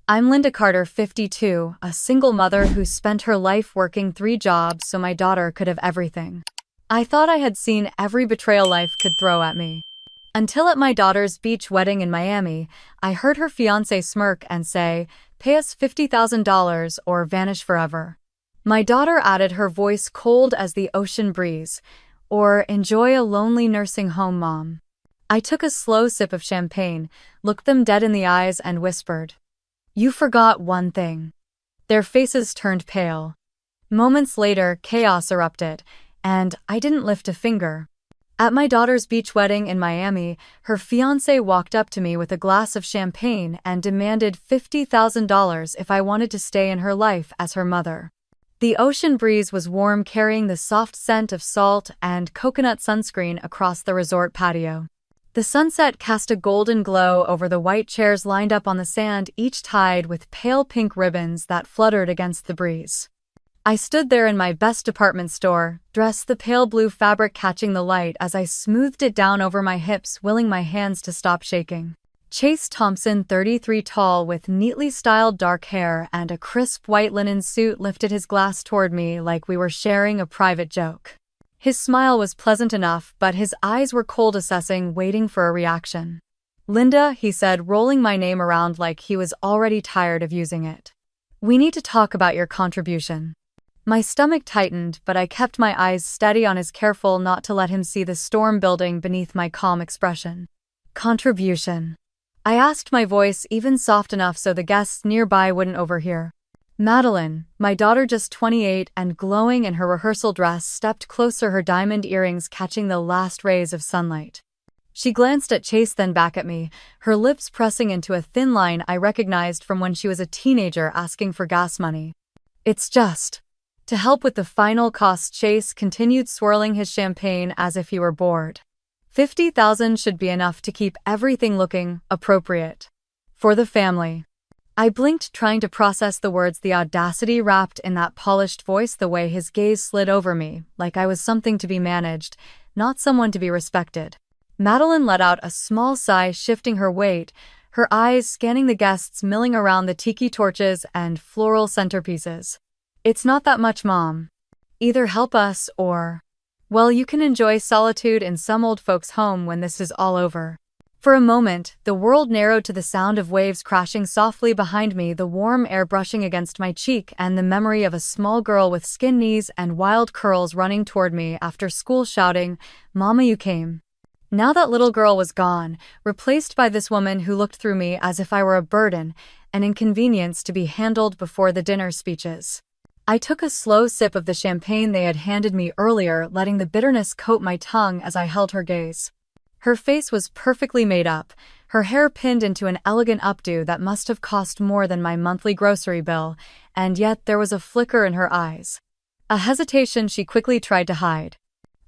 I'm Linda Carter, 52, a single mother who spent her life working 3 jobs so my daughter could have everything. I thought I had seen every betrayal life could throw at me. Until at my daughter's beach wedding in Miami, I heard her fiancé smirk and say, "Pay us $50,000 or vanish forever." My daughter added, her voice cold as the ocean breeze, or "Enjoy a lonely nursing home, Mom." I took a slow sip of champagne, looked them dead in the eyes and whispered, "You forgot one thing." Their faces turned pale. Moments later, chaos erupted, and I didn't lift a finger. At my daughter's beach wedding in Miami, her fiancé walked up to me with a glass of champagne and demanded $50,000 if I wanted to stay in her life as her mother. The ocean breeze was warm, carrying the soft scent of salt and coconut sunscreen across the resort patio. The sunset cast a golden glow over the white chairs lined up on the sand, each tied with pale pink ribbons that fluttered against the breeze. I stood there in my best department store dress, the pale blue fabric catching the light as I smoothed it down over my hips, willing my hands to stop shaking. Chase Thompson, 33, tall, with neatly styled dark hair and a crisp white linen suit, lifted his glass toward me like we were sharing a private joke. His smile was pleasant enough, but his eyes were cold, assessing, waiting for a reaction. "Linda," he said, rolling my name around like he was already tired of using it. "We need to talk about your contribution." My stomach tightened, but I kept my eyes steady on his, careful not to let him see the storm building beneath my calm expression. "Contribution?" I asked, my voice even soft enough so the guests nearby wouldn't overhear. Madeline, my daughter just 28 and glowing in her rehearsal dress, stepped closer, her diamond earrings catching the last rays of sunlight. She glanced at Chase, then back at me, her lips pressing into a thin line I recognized from when she was a teenager asking for gas money. "It's just to help with the final costs." Chase continued, swirling his champagne as if he were bored. "50,000 should be enough to keep everything looking appropriate for the family." I blinked, trying to process the words, the audacity wrapped in that polished voice, the way his gaze slid over me, like I was something to be managed, not someone to be respected. Madeline let out a small sigh, shifting her weight, her eyes scanning the guests milling around the tiki torches and floral centerpieces. "It's not that much, Mom. Either help us or, well, you can enjoy solitude in some old folks' home when this is all over." For a moment, the world narrowed to the sound of waves crashing softly behind me, the warm air brushing against my cheek, and the memory of a small girl with skin knees and wild curls running toward me after school shouting, "Mama, you came." Now that little girl was gone, replaced by this woman who looked through me as if I were a burden, an inconvenience to be handled before the dinner speeches. I took a slow sip of the champagne they had handed me earlier, letting the bitterness coat my tongue as I held her gaze. Her face was perfectly made up, her hair pinned into an elegant updo that must have cost more than my monthly grocery bill, and yet there was a flicker in her eyes. A hesitation she quickly tried to hide.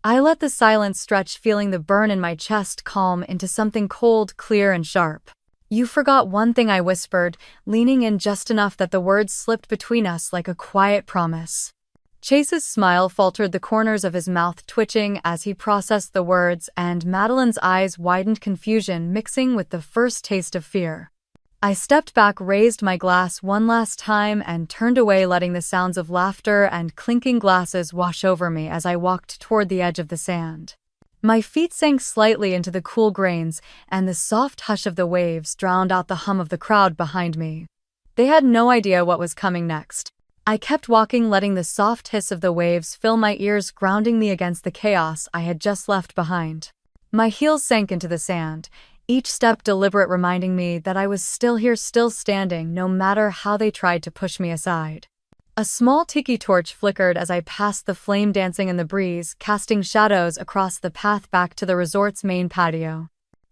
I let the silence stretch, feeling the burn in my chest calm into something cold, clear, and sharp. "You forgot one thing," I whispered, leaning in just enough that the words slipped between us like a quiet promise. Chase's smile faltered, the corners of his mouth twitching as he processed the words, and Madeline's eyes widened, confusion mixing with the first taste of fear. I stepped back, raised my glass one last time, and turned away, letting the sounds of laughter and clinking glasses wash over me as I walked toward the edge of the sand. My feet sank slightly into the cool grains, and the soft hush of the waves drowned out the hum of the crowd behind me. They had no idea what was coming next. I kept walking, letting the soft hiss of the waves fill my ears, grounding me against the chaos I had just left behind. My heels sank into the sand, each step deliberate, reminding me that I was still here, still standing, no matter how they tried to push me aside. A small tiki torch flickered as I passed, the flame dancing in the breeze, casting shadows across the path back to the resort's main patio.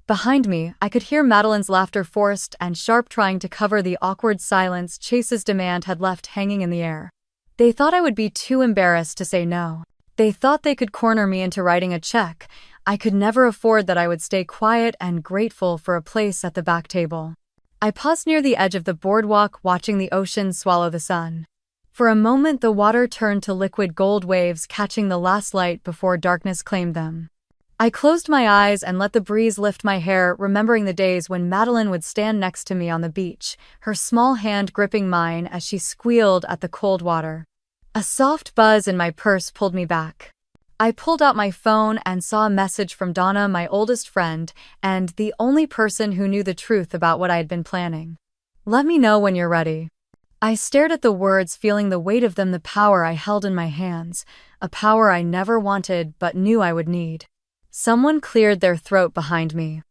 Behind me, I could hear Madeline's laughter, forced and sharp, trying to cover the awkward silence Chase's demand had left hanging in the air. They thought I would be too embarrassed to say no. They thought they could corner me into writing a check I could never afford, that I would stay quiet and grateful for a place at the back table. I paused near the edge of the boardwalk, watching the ocean swallow the sun. For a moment, the water turned to liquid gold, waves catching the last light before darkness claimed them. I closed my eyes and let the breeze lift my hair, remembering the days when Madeline would stand next to me on the beach, her small hand gripping mine as she squealed at the cold water. A soft buzz in my purse pulled me back. I pulled out my phone and saw a message from Donna, my oldest friend, and the only person who knew the truth about what I had been planning. "Let me know when you're ready." I stared at the words, feeling the weight of them, the power I held in my hands, a power I never wanted but knew I would need. Someone cleared their throat behind me.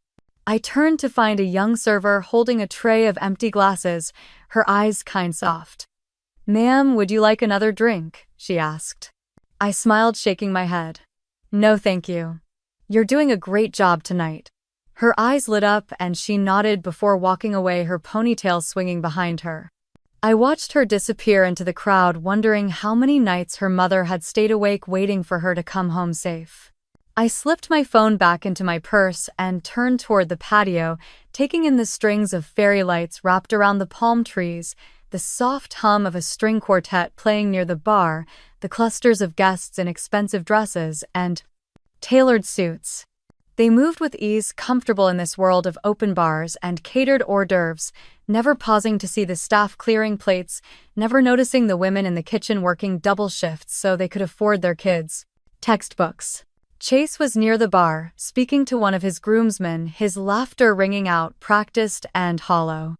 I turned to find a young server holding a tray of empty glasses, her eyes kind soft. "Ma'am, would you like another drink?" she asked. I smiled, shaking my head. "No, thank you. You're doing a great job tonight." Her eyes lit up and she nodded before walking away, her ponytail swinging behind her. I watched her disappear into the crowd, wondering how many nights her mother had stayed awake waiting for her to come home safe. I slipped my phone back into my purse and turned toward the patio, taking in the strings of fairy lights wrapped around the palm trees, the soft hum of a string quartet playing near the bar, the clusters of guests in expensive dresses and tailored suits. They moved with ease, comfortable in this world of open bars and catered hors d'oeuvres, never pausing to see the staff clearing plates, never noticing the women in the kitchen working double shifts so they could afford their kids' textbooks. Chase was near the bar, speaking to one of his groomsmen, his laughter ringing out, practiced and hollow.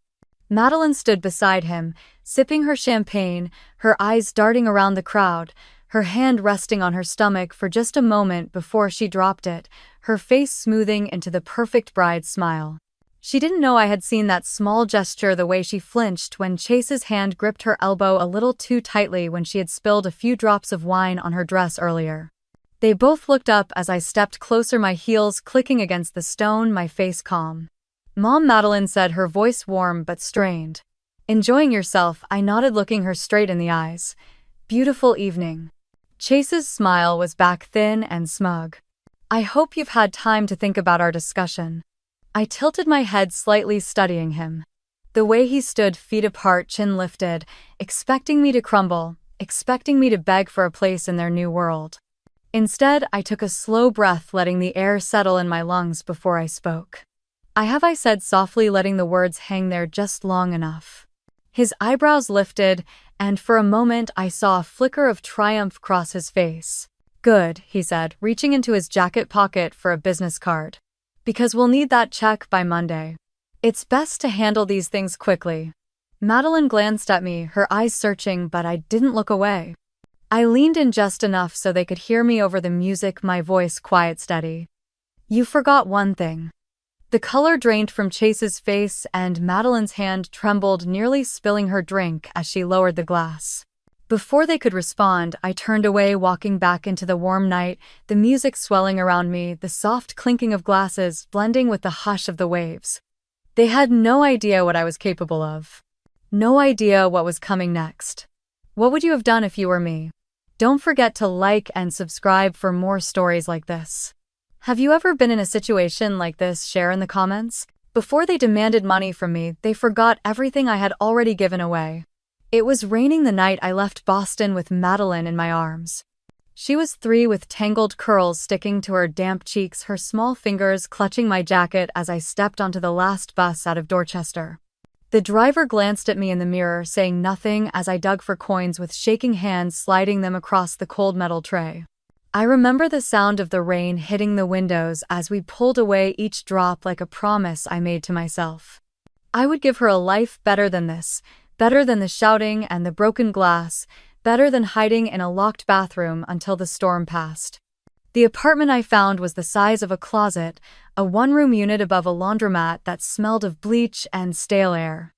Madeline stood beside him, sipping her champagne, her eyes darting around the crowd, her hand resting on her stomach for just a moment before she dropped it, her face smoothing into the perfect bride's smile. She didn't know I had seen that small gesture, the way she flinched when Chase's hand gripped her elbow a little too tightly when she had spilled a few drops of wine on her dress earlier. They both looked up as I stepped closer, my heels clicking against the stone, my face calm. "Mom," Madeline said, her voice warm but strained. "Enjoying yourself?" I nodded, looking her straight in the eyes. "Beautiful evening." Chase's smile was back, thin and smug. "I hope you've had time to think about our discussion." I tilted my head slightly, studying him. The way he stood, feet apart, chin lifted, expecting me to crumble, expecting me to beg for a place in their new world. Instead, I took a slow breath, letting the air settle in my lungs before I spoke. I said softly, letting the words hang there just long enough. His eyebrows lifted, and for a moment I saw a flicker of triumph cross his face. "Good," he said, reaching into his jacket pocket for a business card. "Because we'll need that check by Monday. It's best to handle these things quickly." Madeline glanced at me, her eyes searching, but I didn't look away. I leaned in just enough so they could hear me over the music, my voice quiet, steady. "You forgot one thing." The color drained from Chase's face and Madeline's hand trembled, nearly spilling her drink as she lowered the glass. Before they could respond, I turned away, walking back into the warm night, the music swelling around me, the soft clinking of glasses blending with the hush of the waves. They had no idea what I was capable of. No idea what was coming next. What would you have done if you were me? Don't forget to like and subscribe for more stories like this. Have you ever been in a situation like this? Share in the comments. Before they demanded money from me, they forgot everything I had already given away. It was raining the night I left Boston with Madeline in my arms. She was 3 with tangled curls sticking to her damp cheeks, her small fingers clutching my jacket as I stepped onto the last bus out of Dorchester. The driver glanced at me in the mirror, saying nothing as I dug for coins with shaking hands, sliding them across the cold metal tray. I remember the sound of the rain hitting the windows as we pulled away, each drop like a promise I made to myself. I would give her a life better than this, better than the shouting and the broken glass, better than hiding in a locked bathroom until the storm passed. The apartment I found was the size of a closet, a one-room unit above a laundromat that smelled of bleach and stale air.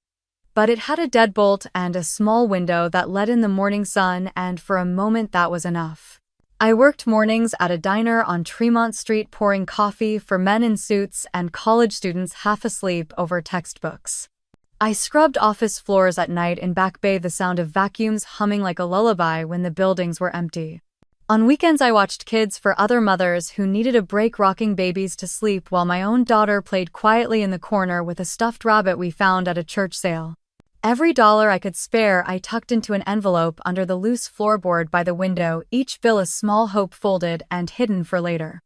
But it had a deadbolt and a small window that let in the morning sun, and for a moment that was enough. I worked mornings at a diner on Tremont Street, pouring coffee for men in suits and college students half asleep over textbooks. I scrubbed office floors at night in Back Bay, the sound of vacuums humming like a lullaby when the buildings were empty. On weekends I watched kids for other mothers who needed a break, rocking babies to sleep while my own daughter played quietly in the corner with a stuffed rabbit we found at a church sale. Every dollar I could spare I tucked into an envelope under the loose floorboard by the window, each bill a small hope folded and hidden for later.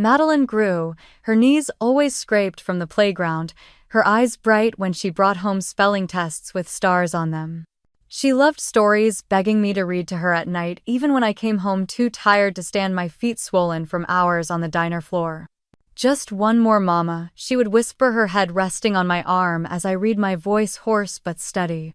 Madeline grew, her knees always scraped from the playground, her eyes bright when she brought home spelling tests with stars on them. She loved stories, begging me to read to her at night even when I came home too tired to stand, my feet swollen from hours on the diner floor. "Just one more, Mama," she would whisper, her head resting on my arm as I read, my voice hoarse but steady.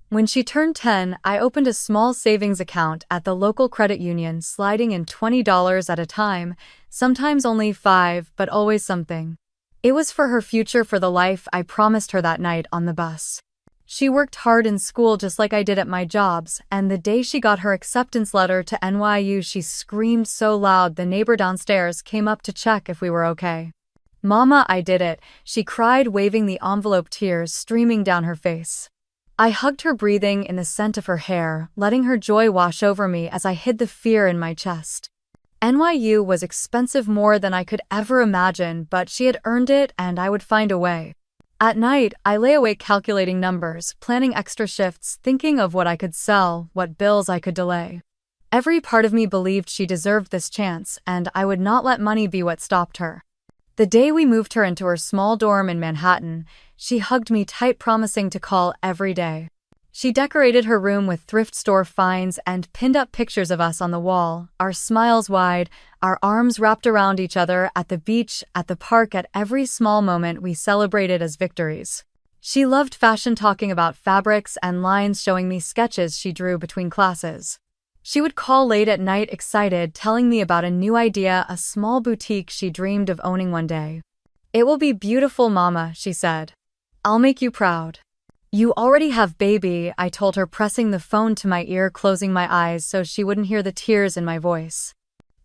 When she turned 10, I opened a small savings account at the local credit union, sliding in $20 at a time, sometimes only $5, but always something. It was for her future, for the life I promised her that night on the bus. She worked hard in school just like I did at my jobs, and the day she got her acceptance letter to NYU, she screamed so loud the neighbor downstairs came up to check if we were okay. "Mama, I did it," she cried, waving the envelope, tears streaming down her face. I hugged her, breathing in the scent of her hair, letting her joy wash over me as I hid the fear in my chest. NYU was expensive, more than I could ever imagine, but she had earned it and I would find a way. At night, I lay awake calculating numbers, planning extra shifts, thinking of what I could sell, what bills I could delay. Every part of me believed she deserved this chance, and I would not let money be what stopped her. The day we moved her into her small dorm in Manhattan, she hugged me tight, promising to call every day. She decorated her room with thrift store finds and pinned up pictures of us on the wall, our smiles wide, our arms wrapped around each other, at the beach, at the park. At every small moment we celebrated as victories. She loved fashion, talking about fabrics and lines, showing me sketches she drew between classes. She would call late at night, excited, telling me about a new idea, a small boutique she dreamed of owning one day. "It will be beautiful, Mama," she said. "I'll make you proud." "You already have, baby," I told her, pressing the phone to my ear, closing my eyes so she wouldn't hear the tears in my voice.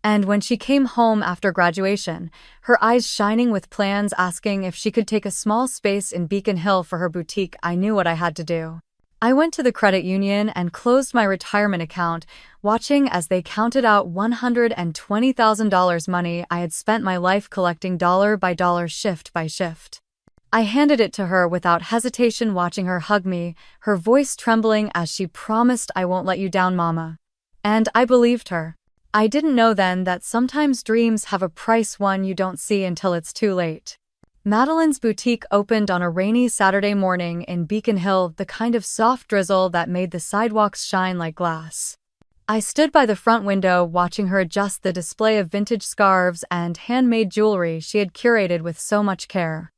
And when she came home after graduation, her eyes shining with plans, asking if she could take a small space in Beacon Hill for her boutique, I knew what I had to do. I went to the credit union and closed my retirement account, watching as they counted out $120,000, money I had spent my life collecting dollar by dollar, shift by shift. I handed it to her without hesitation, watching her hug me, her voice trembling as she promised, "I won't let you down, Mama." And I believed her. I didn't know then that sometimes dreams have a price, one you don't see until it's too late. Madeline's boutique opened on a rainy Saturday morning in Beacon Hill, the kind of soft drizzle that made the sidewalks shine like glass. I stood by the front window, watching her adjust the display of vintage scarves and handmade jewelry she had curated with so much care.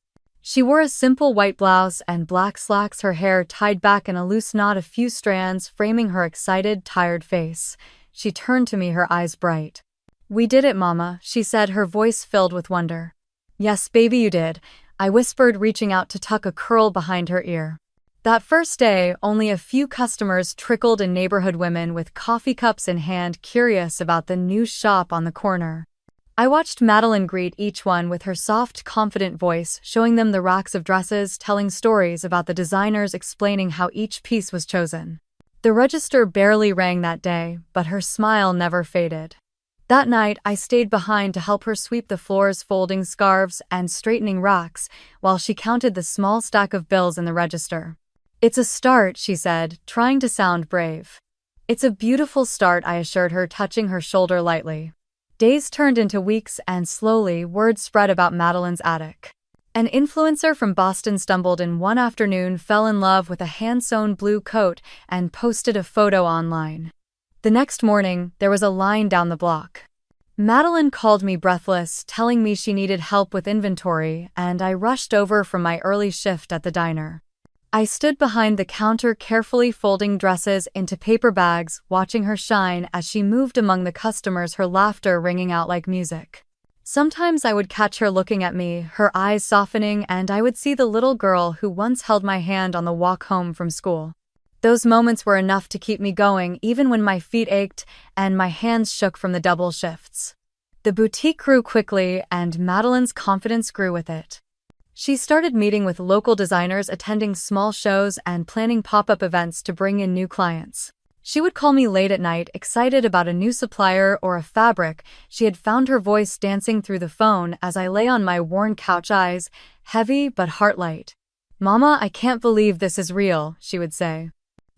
She wore a simple white blouse and black slacks, her hair tied back in a loose knot, a few strands framing her excited, tired face. She turned to me, her eyes bright. "We did it, Mama," she said, her voice filled with wonder. "Yes, baby, you did," I whispered, reaching out to tuck a curl behind her ear. That first day, only a few customers trickled in, neighborhood women with coffee cups in hand, curious about the new shop on the corner. I watched Madeline greet each one with her soft, confident voice, showing them the racks of dresses, telling stories about the designers, explaining how each piece was chosen. The register barely rang that day, but her smile never faded. That night, I stayed behind to help her sweep the floors, folding scarves and straightening racks, while she counted the small stack of bills in the register. "It's a start," she said, trying to sound brave. "It's a beautiful start," I assured her, touching her shoulder lightly. Days turned into weeks, and slowly word spread about Madeline's attic. An influencer from Boston stumbled in one afternoon, fell in love with a hand-sewn blue coat, and posted a photo online. The next morning, there was a line down the block. Madeline called me, breathless, telling me she needed help with inventory, and I rushed over from my early shift at the diner. I stood behind the counter, carefully folding dresses into paper bags, watching her shine as she moved among the customers, her laughter ringing out like music. Sometimes I would catch her looking at me, her eyes softening, and I would see the little girl who once held my hand on the walk home from school. Those moments were enough to keep me going, even when my feet ached and my hands shook from the double shifts. The boutique grew quickly, and Madeline's confidence grew with it. She started meeting with local designers, attending small shows, and planning pop-up events to bring in new clients. She would call me late at night, excited about a new supplier or a fabric she had found, her voice dancing through the phone as I lay on my worn couch, eyes heavy but heart light. "Mama, I can't believe this is real," she would say.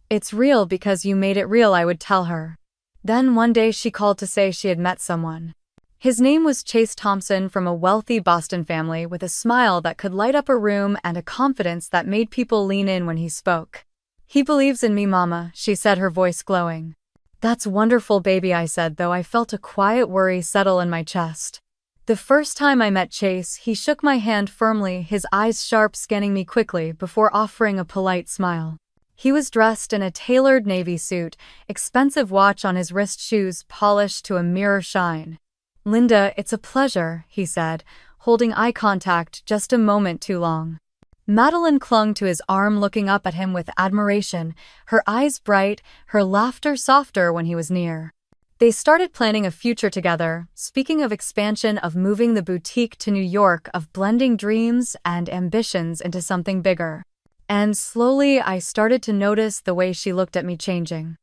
"It's real because you made it real," I would tell her. Then one day she called to say she had met someone. His name was Chase Thompson, from a wealthy Boston family with a smile that could light up a room and a confidence that made people lean in when he spoke. "He believes in me, Mama," she said, her voice glowing. "That's wonderful, baby," I said, though I felt a quiet worry settle in my chest. The first time I met Chase, he shook my hand firmly, his eyes sharp, scanning me quickly before offering a polite smile. He was dressed in a tailored navy suit, expensive watch on his wrist, shoes polished to a mirror shine. "Linda, it's a pleasure," he said, holding eye contact just a moment too long. Madeline clung to his arm, looking up at him with admiration, her eyes bright, her laughter softer when he was near. They started planning a future together, speaking of expansion, of moving the boutique to New York, of blending dreams and ambitions into something bigger. And slowly I started to notice the way she looked at me changing.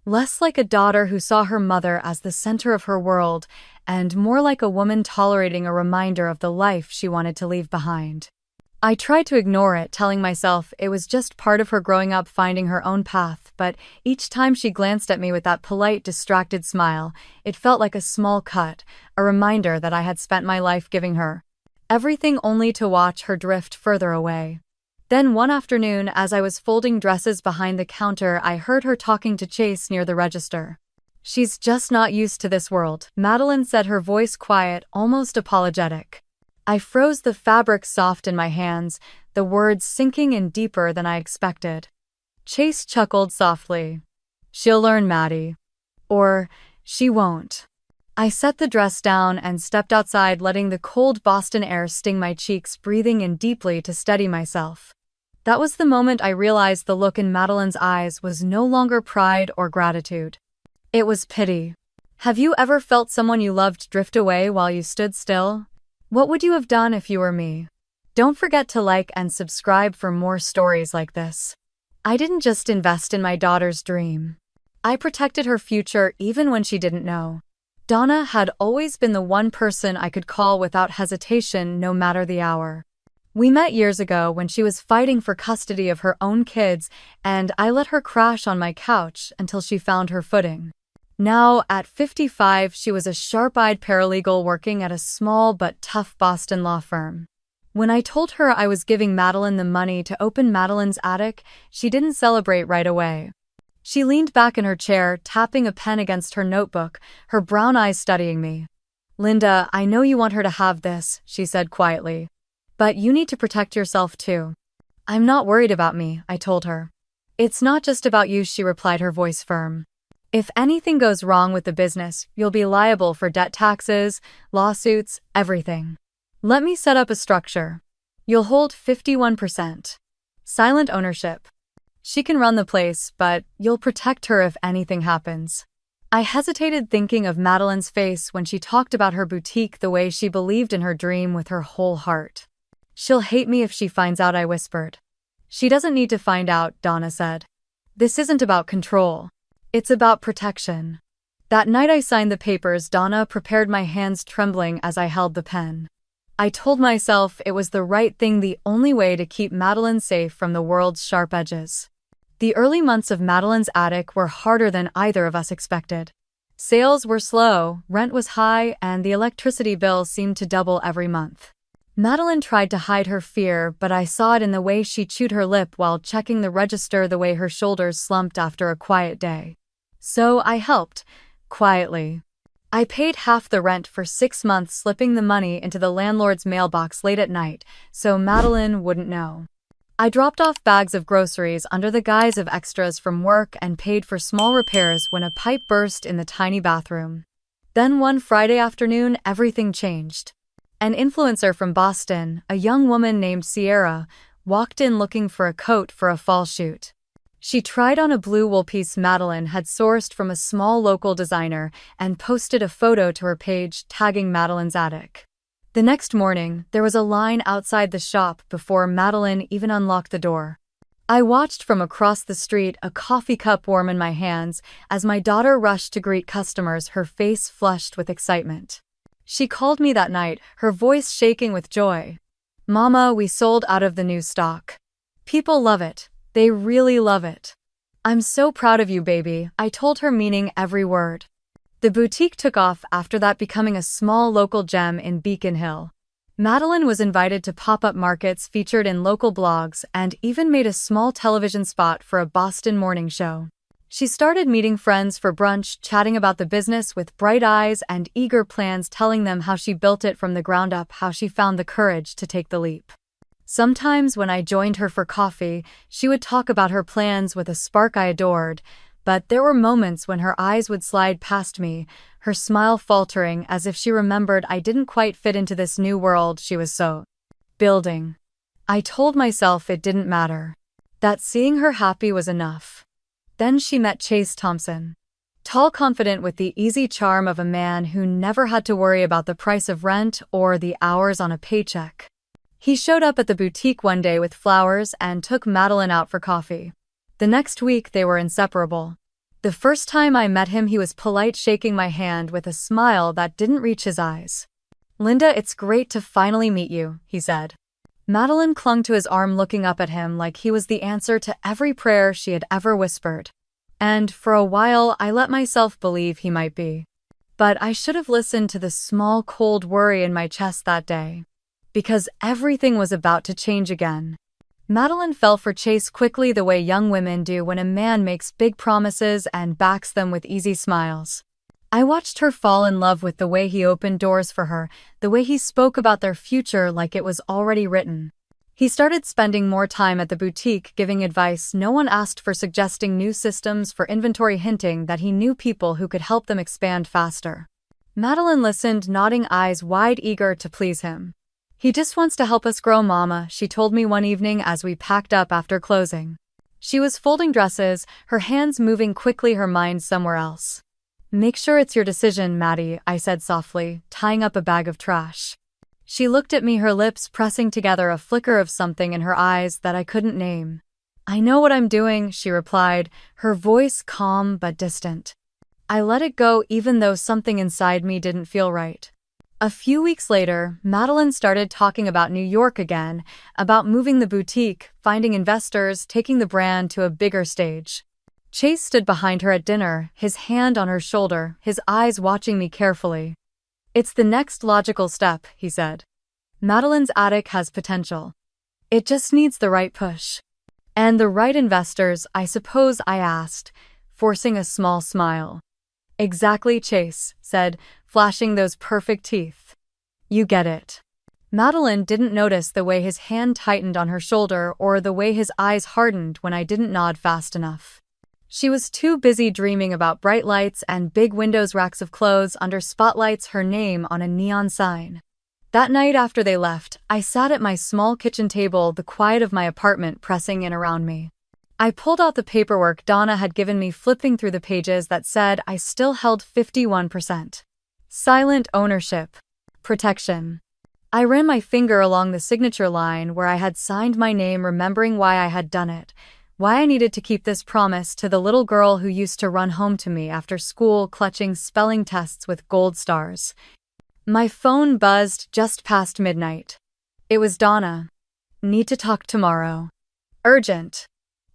Less like a daughter who saw her mother as the center of her world, and more like a woman tolerating a reminder of the life she wanted to leave behind. I tried to ignore it, telling myself it was just part of her growing up, finding her own path, but each time she glanced at me with that polite, distracted smile, it felt like a small cut, a reminder that I had spent my life giving her everything only to watch her drift further away. Then one afternoon, as I was folding dresses behind the counter, I heard her talking to Chase near the register. "She's just not used to this world," Madeline said, her voice quiet, almost apologetic. I froze, the fabric soft in my hands, the words sinking in deeper than I expected. Chase chuckled softly. "She'll learn, Maddie. Or she won't." I set the dress down and stepped outside, letting the cold Boston air sting my cheeks, breathing in deeply to steady myself. That was the moment I realized the look in Madeline's eyes was no longer pride or gratitude. It was pity. Have you ever felt someone you loved drift away while you stood still? What would you have done if you were me? Don't forget to like and subscribe for more stories like this. I didn't just invest in my daughter's dream. I protected her future even when she didn't know. Donna had always been the one person I could call without hesitation, no matter the hour. We met years ago when she was fighting for custody of her own kids, and I let her crash on my couch until she found her footing. Now, at 55, she was a sharp-eyed paralegal working at a small but tough Boston law firm. When I told her I was giving Madeline the money to open Madeline's attic, she didn't celebrate right away. She leaned back in her chair, tapping a pen against her notebook, her brown eyes studying me. "Linda, I know you want her to have this," she said quietly. "But you need to protect yourself too." "I'm not worried about me," I told her. "It's not just about you," she replied, her voice firm. "If anything goes wrong with the business, you'll be liable for debt, taxes, lawsuits, everything. Let me set up a structure. You'll hold 51%. Silent ownership. She can run the place, but you'll protect her if anything happens." I hesitated, thinking of Madeline's face when she talked about her boutique, the way she believed in her dream with her whole heart. "She'll hate me if she finds out," I whispered. "She doesn't need to find out," Donna said. "This isn't about control. It's about protection." That night I signed the papers, Donna prepared, my hands trembling as I held the pen. I told myself it was the right thing, the only way to keep Madeline safe from the world's sharp edges. The early months of Madeline's attic were harder than either of us expected. Sales were slow, rent was high, and the electricity bill seemed to double every month. Madeline tried to hide her fear, but I saw it in the way she chewed her lip while checking the register, the way her shoulders slumped after a quiet day. So I helped, quietly. I paid half the rent for 6 months, slipping the money into the landlord's mailbox late at night, so Madeline wouldn't know. I dropped off bags of groceries under the guise of extras from work and paid for small repairs when a pipe burst in the tiny bathroom. Then one Friday afternoon, everything changed. An influencer from Boston, a young woman named Sierra, walked in looking for a coat for a fall shoot. She tried on a blue wool piece Madeline had sourced from a small local designer and posted a photo to her page, tagging Madeline's attic. The next morning, there was a line outside the shop before Madeline even unlocked the door. I watched from across the street, a coffee cup warm in my hands, as my daughter rushed to greet customers, her face flushed with excitement. She called me that night, her voice shaking with joy. "Mama, we sold out of the new stock. People love it. They really love it. I'm so proud of you, baby," I told her, meaning every word. The boutique took off after that, becoming a small local gem in Beacon Hill. Madeline was invited to pop-up markets, featured in local blogs, and even made a small television spot for a Boston morning show. She started meeting friends for brunch, chatting about the business with bright eyes and eager plans, telling them how she built it from the ground up, how she found the courage to take the leap. Sometimes when I joined her for coffee, she would talk about her plans with a spark I adored, but there were moments when her eyes would slide past me, her smile faltering as if she remembered I didn't quite fit into this new world she was so building. I told myself it didn't matter, that seeing her happy was enough. Then she met Chase Thompson. Tall, confident, with the easy charm of a man who never had to worry about the price of rent or the hours on a paycheck. He showed up at the boutique one day with flowers and took Madeline out for coffee. The next week they were inseparable. The first time I met him, he was polite, shaking my hand with a smile that didn't reach his eyes. "Linda, it's great to finally meet you," he said. Madeline clung to his arm, looking up at him like he was the answer to every prayer she had ever whispered. And for a while I let myself believe he might be. But I should have listened to the small, cold worry in my chest that day. Because everything was about to change again. Madeline fell for Chase quickly, the way young women do when a man makes big promises and backs them with easy smiles. I watched her fall in love with the way he opened doors for her, the way he spoke about their future like it was already written. He started spending more time at the boutique, giving advice no one asked for, suggesting new systems for inventory, hinting that he knew people who could help them expand faster. Madeline listened, nodding, eyes wide, eager to please him. "He just wants to help us grow, Mama," she told me one evening as we packed up after closing. She was folding dresses, her hands moving quickly, her mind somewhere else. "Make sure it's your decision, Maddie," I said softly, tying up a bag of trash. She looked at me, her lips pressing together, a flicker of something in her eyes that I couldn't name. "I know what I'm doing," she replied, her voice calm but distant. I let it go, even though something inside me didn't feel right. A few weeks later, Madeline started talking about New York again, about moving the boutique, finding investors, taking the brand to a bigger stage. Chase stood behind her at dinner, his hand on her shoulder, his eyes watching me carefully. "It's the next logical step," he said. "Madeline's attic has potential. It just needs the right push." "And the right investors, I suppose?" I asked, forcing a small smile. "Exactly," Chase said, flashing those perfect teeth. "You get it." Madeline didn't notice the way his hand tightened on her shoulder or the way his eyes hardened when I didn't nod fast enough. She was too busy dreaming about bright lights and big windows, racks of clothes under spotlights, her name on a neon sign. That night after they left, I sat at my small kitchen table, the quiet of my apartment pressing in around me. I pulled out the paperwork Donna had given me, flipping through the pages that said I still held 51%. Silent ownership. Protection. I ran my finger along the signature line where I had signed my name, remembering why I had done it, why I needed to keep this promise to the little girl who used to run home to me after school, clutching spelling tests with gold stars. My phone buzzed just past midnight. It was Donna. "Need to talk tomorrow. Urgent."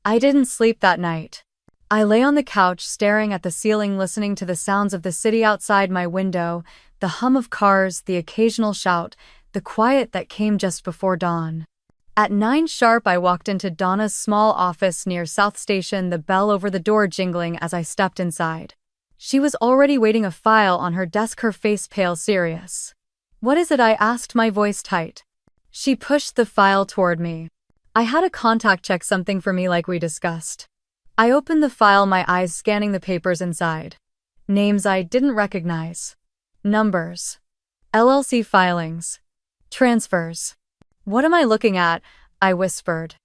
I didn't sleep that night. I lay on the couch, staring at the ceiling, listening to the sounds of the city outside my window, the hum of cars, the occasional shout, the quiet that came just before dawn. At 9 sharp, I walked into Donna's small office near South Station, the bell over the door jingling as I stepped inside. She was already waiting, a file on her desk, her face pale, serious. "What is it?" I asked, my voice tight. She pushed the file toward me. "I had a contact check something for me like we discussed." I opened the file, my eyes scanning the papers inside. Names I didn't recognize. Numbers. LLC filings. Transfers. "What am I looking at?" I whispered.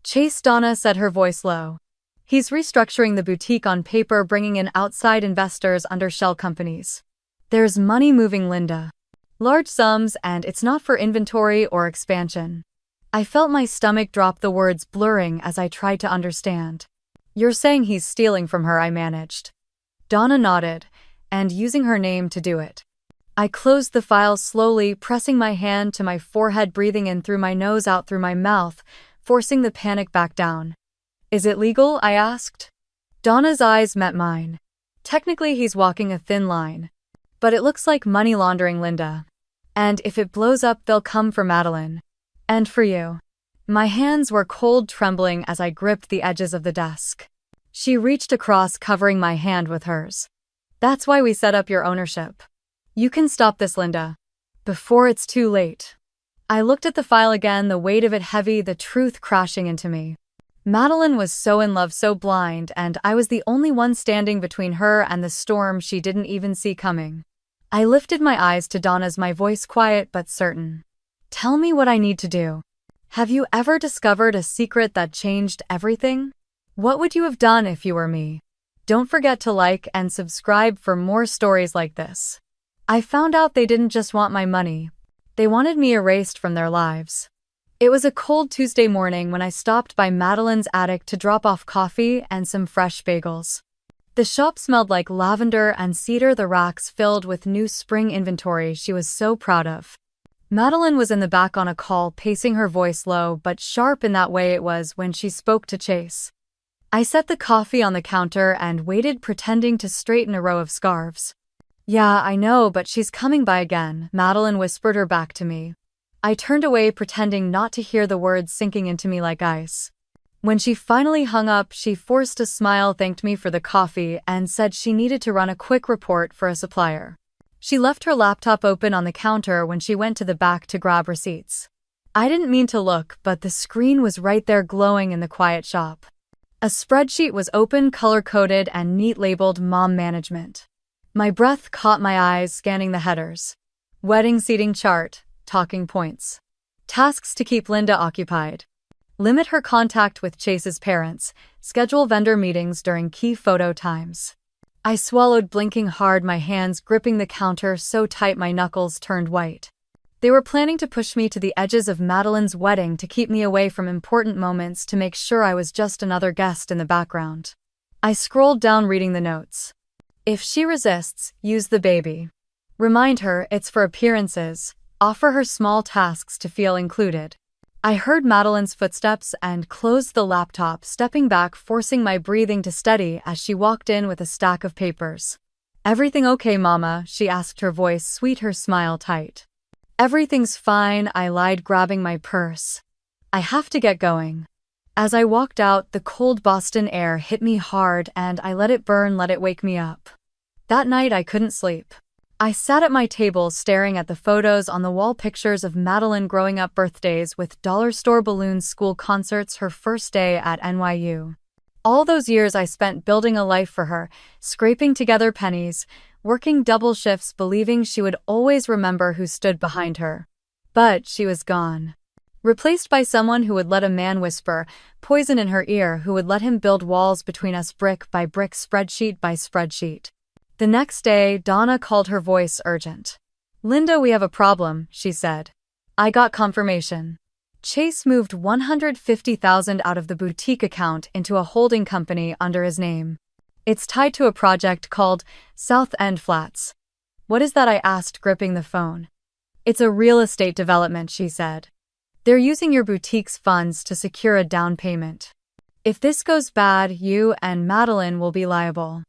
"Chase," Donna said, her voice low. "He's restructuring the boutique on paper, bringing in outside investors under shell companies. There's money moving, Linda. Large sums, and it's not for inventory or expansion." I felt my stomach drop, the words blurring as I tried to understand. "You're saying he's stealing from her?" I managed. Donna nodded, and using her name to do it. I closed the file slowly, pressing my hand to my forehead, breathing in through my nose, out through my mouth, forcing the panic back down. "Is it legal?" I asked. Donna's eyes met mine. Technically, he's walking a thin line. But it looks like money laundering, Linda. And if it blows up, they'll come for Madeline. And for you. My hands were cold, trembling as I gripped the edges of the desk. She reached across, covering my hand with hers. That's why we set up your ownership. You can stop this, Linda. Before it's too late. I looked at the file again, the weight of it heavy, the truth crashing into me. Madeline was so in love, so blind, and I was the only one standing between her and the storm she didn't even see coming. I lifted my eyes to Donna's, my voice quiet but certain. Tell me what I need to do. Have you ever discovered a secret that changed everything? What would you have done if you were me? Don't forget to like and subscribe for more stories like this. I found out they didn't just want my money. They wanted me erased from their lives. It was a cold Tuesday morning when I stopped by Madeline's attic to drop off coffee and some fresh bagels. The shop smelled like lavender and cedar, the racks filled with new spring inventory she was so proud of. Madeline was in the back on a call, pacing, her voice low but sharp in that way it was when she spoke to Chase. I set the coffee on the counter and waited, pretending to straighten a row of scarves. Yeah, I know, but she's coming by again, Madeline whispered her back to me. I turned away, pretending not to hear the words sinking into me like ice. When she finally hung up, she forced a smile, thanked me for the coffee, and said she needed to run a quick report for a supplier. She left her laptop open on the counter when she went to the back to grab receipts. I didn't mean to look, but the screen was right there, glowing in the quiet shop. A spreadsheet was open, color-coded, and neat, labeled Mom Management. My breath caught my eyes, scanning the headers. Wedding seating chart, talking points. Tasks to keep Linda occupied. Limit her contact with Chase's parents. Schedule vendor meetings during key photo times. I swallowed, blinking hard, my hands gripping the counter so tight my knuckles turned white. They were planning to push me to the edges of Madeline's wedding, to keep me away from important moments, to make sure I was just another guest in the background. I scrolled down, reading the notes. If she resists, use the baby. Remind her it's for appearances. Offer her small tasks to feel included. I heard Madeline's footsteps and closed the laptop, stepping back, forcing my breathing to steady as she walked in with a stack of papers. Everything okay, Mama? She asked, her voice sweet, her smile tight. Everything's fine, I lied, grabbing my purse. I have to get going. As I walked out, the cold Boston air hit me hard and I let it burn, let it wake me up. That night I couldn't sleep. I sat at my table, staring at the photos on the wall, pictures of Madeline growing up, birthdays with dollar store balloons, school concerts, her first day at NYU. All those years I spent building a life for her, scraping together pennies, working double shifts, believing she would always remember who stood behind her. But she was gone. Replaced by someone who would let a man whisper poison in her ear, who would let him build walls between us, brick by brick, spreadsheet by spreadsheet. The next day, Donna called, her voice urgent. Linda, we have a problem, she said. I got confirmation. Chase moved $150,000 out of the boutique account into a holding company under his name. It's tied to a project called South End Flats. What is that? I asked, gripping the phone. It's a real estate development, she said. They're using your boutique's funds to secure a down payment. If this goes bad, you and Madeline will be liable.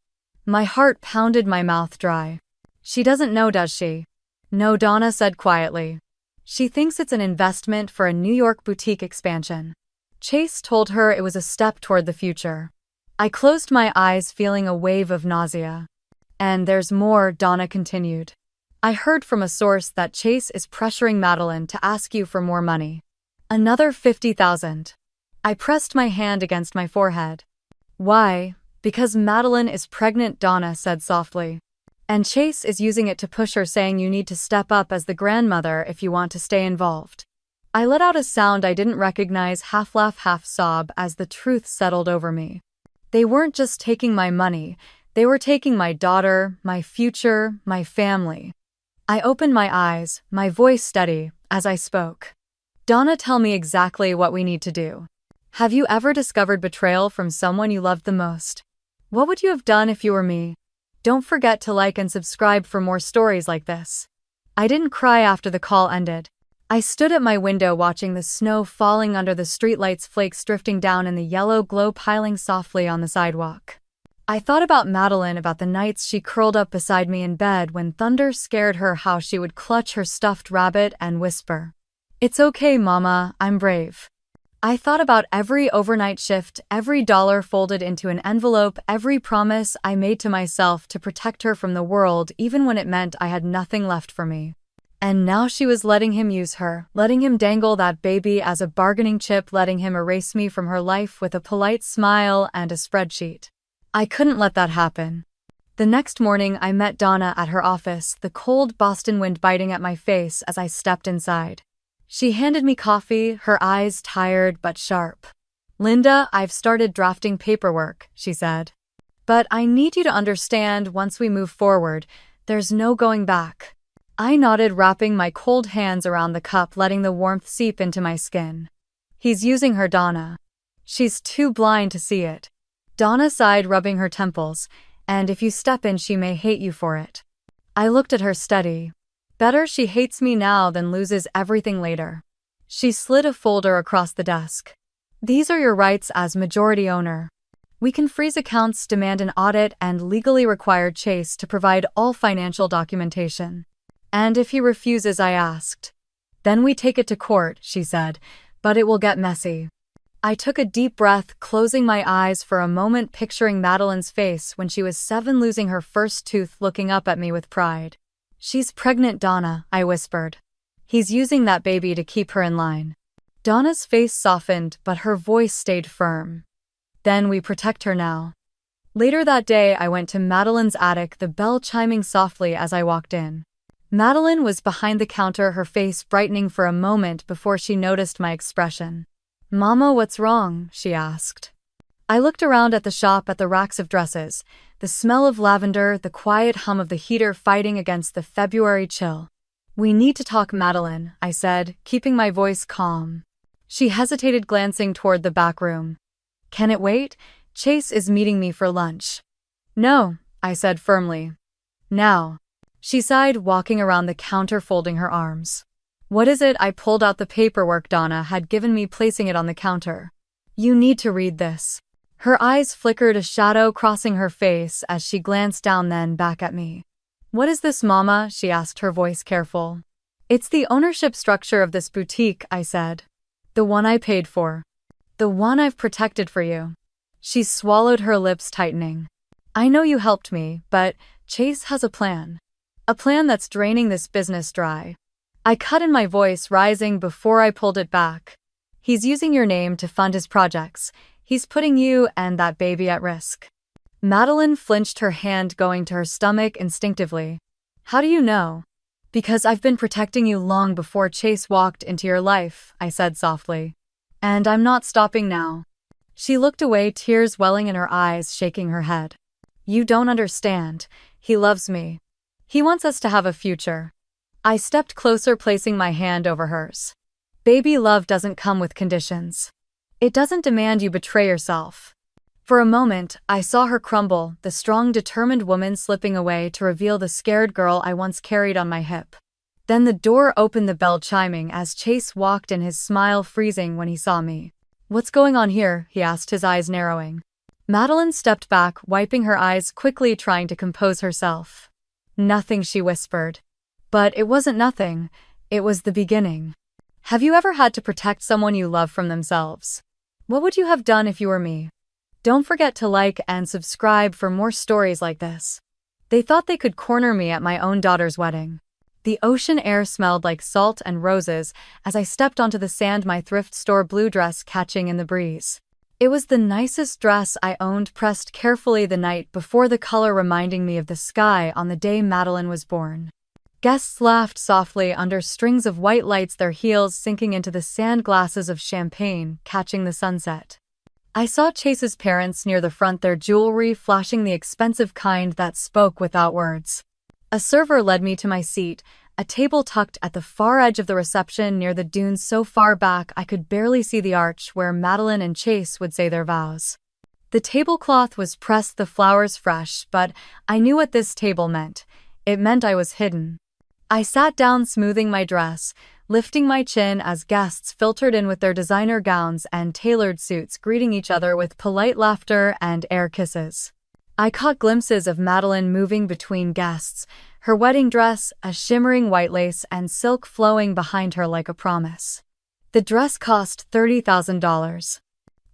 My heart pounded, my mouth dry. She doesn't know, does she? No, Donna said quietly. She thinks it's an investment for a New York boutique expansion. Chase told her it was a step toward the future. I closed my eyes, feeling a wave of nausea. And there's more, Donna continued. I heard from a source that Chase is pressuring Madeline to ask you for more money. Another $50,000. I pressed my hand against my forehead. Why? Because Madeline is pregnant, Donna said softly. And Chase is using it to push her, saying you need to step up as the grandmother if you want to stay involved. I let out a sound I didn't recognize, half laugh, half sob, as the truth settled over me. They weren't just taking my money, they were taking my daughter, my future, my family. I opened my eyes, my voice steady, as I spoke. Donna, tell me exactly what we need to do. Have you ever discovered betrayal from someone you loved the most? What would you have done if you were me? Don't forget to like and subscribe for more stories like this. I didn't cry after the call ended. I stood at my window watching the snow falling under the streetlights, flakes drifting down in the yellow glow piling softly on the sidewalk. I thought about Madeline, about the nights she curled up beside me in bed when thunder scared her, how she would clutch her stuffed rabbit and whisper, "It's okay, Mama, I'm brave." I thought about every overnight shift, every dollar folded into an envelope, every promise I made to myself to protect her from the world, even when it meant I had nothing left for me. And now she was letting him use her, letting him dangle that baby as a bargaining chip, letting him erase me from her life with a polite smile and a spreadsheet. I couldn't let that happen. The next morning, I met Donna at her office, the cold Boston wind biting at my face as I stepped inside. She handed me coffee, her eyes tired but sharp. "Linda, I've started drafting paperwork," she said. "But I need you to understand, once we move forward, there's no going back." I nodded, wrapping my cold hands around the cup, letting the warmth seep into my skin. "He's using her, Donna. She's too blind to see it." Donna sighed, rubbing her temples, "And if you step in, she may hate you for it." I looked at her steady. "Better she hates me now than loses everything later." She slid a folder across the desk. "These are your rights as majority owner. We can freeze accounts, demand an audit, and legally require Chase to provide all financial documentation. And if he refuses," I asked. "Then we take it to court," she said, "but it will get messy." I took a deep breath, closing my eyes for a moment, picturing Madeline's face when she was 7, losing her first tooth, looking up at me with pride. "She's pregnant, Donna," I whispered. "He's using that baby to keep her in line." Donna's face softened, but her voice stayed firm. "Then we protect her now." Later that day, I went to Madeline's attic, the bell chiming softly as I walked in. Madeline was behind the counter, her face brightening for a moment before she noticed my expression. "Mama, what's wrong?" she asked. I looked around at the shop, at the racks of dresses, the smell of lavender, the quiet hum of the heater fighting against the February chill. "We need to talk, Madeline," I said, keeping my voice calm. She hesitated, glancing toward the back room. "Can it wait? Chase is meeting me for lunch." "No," I said firmly. "Now." She sighed, walking around the counter, folding her arms. "What is it?" I pulled out the paperwork Donna had given me, placing it on the counter. "You need to read this." Her eyes flickered, a shadow crossing her face as she glanced down, then back at me. "What is this, Mama?" she asked, her voice careful. "It's the ownership structure of this boutique," I said. "The one I paid for. The one I've protected for you." She swallowed, her lips tightening. "I know you helped me, but Chase has a plan. A plan that's draining this business dry." I cut in, my voice rising before I pulled it back. "He's using your name to fund his projects. He's putting you and that baby at risk." Madeline flinched, her hand going to her stomach instinctively. "How do you know?" "Because I've been protecting you long before Chase walked into your life," I said softly. "And I'm not stopping now." She looked away, tears welling in her eyes, shaking her head. "You don't understand. He loves me. He wants us to have a future." I stepped closer, placing my hand over hers. "Baby love doesn't come with conditions. It doesn't demand you betray yourself." For a moment, I saw her crumble, the strong, determined woman slipping away to reveal the scared girl I once carried on my hip. Then the door opened, the bell chiming as Chase walked in, his smile freezing when he saw me. "What's going on here?" he asked, his eyes narrowing. Madeline stepped back, wiping her eyes quickly, trying to compose herself. "Nothing," she whispered. But it wasn't nothing. It was the beginning. Have you ever had to protect someone you love from themselves? What would you have done if you were me? Don't forget to like and subscribe for more stories like this. They thought they could corner me at my own daughter's wedding. The ocean air smelled like salt and roses as I stepped onto the sand, my thrift store blue dress catching in the breeze. It was the nicest dress I owned, pressed carefully the night before, the color reminding me of the sky on the day Madeline was born. Guests laughed softly under strings of white lights, their heels sinking into the sand, glasses of champagne catching the sunset. I saw Chase's parents near the front, their jewelry flashing, the expensive kind that spoke without words. A server led me to my seat, a table tucked at the far edge of the reception near the dunes, so far back I could barely see the arch where Madeline and Chase would say their vows. The tablecloth was pressed, the flowers fresh, but I knew what this table meant. It meant I was hidden. I sat down, smoothing my dress, lifting my chin as guests filtered in with their designer gowns and tailored suits, greeting each other with polite laughter and air kisses. I caught glimpses of Madeline moving between guests, her wedding dress, a shimmering white lace and silk flowing behind her like a promise. The dress cost $30,000.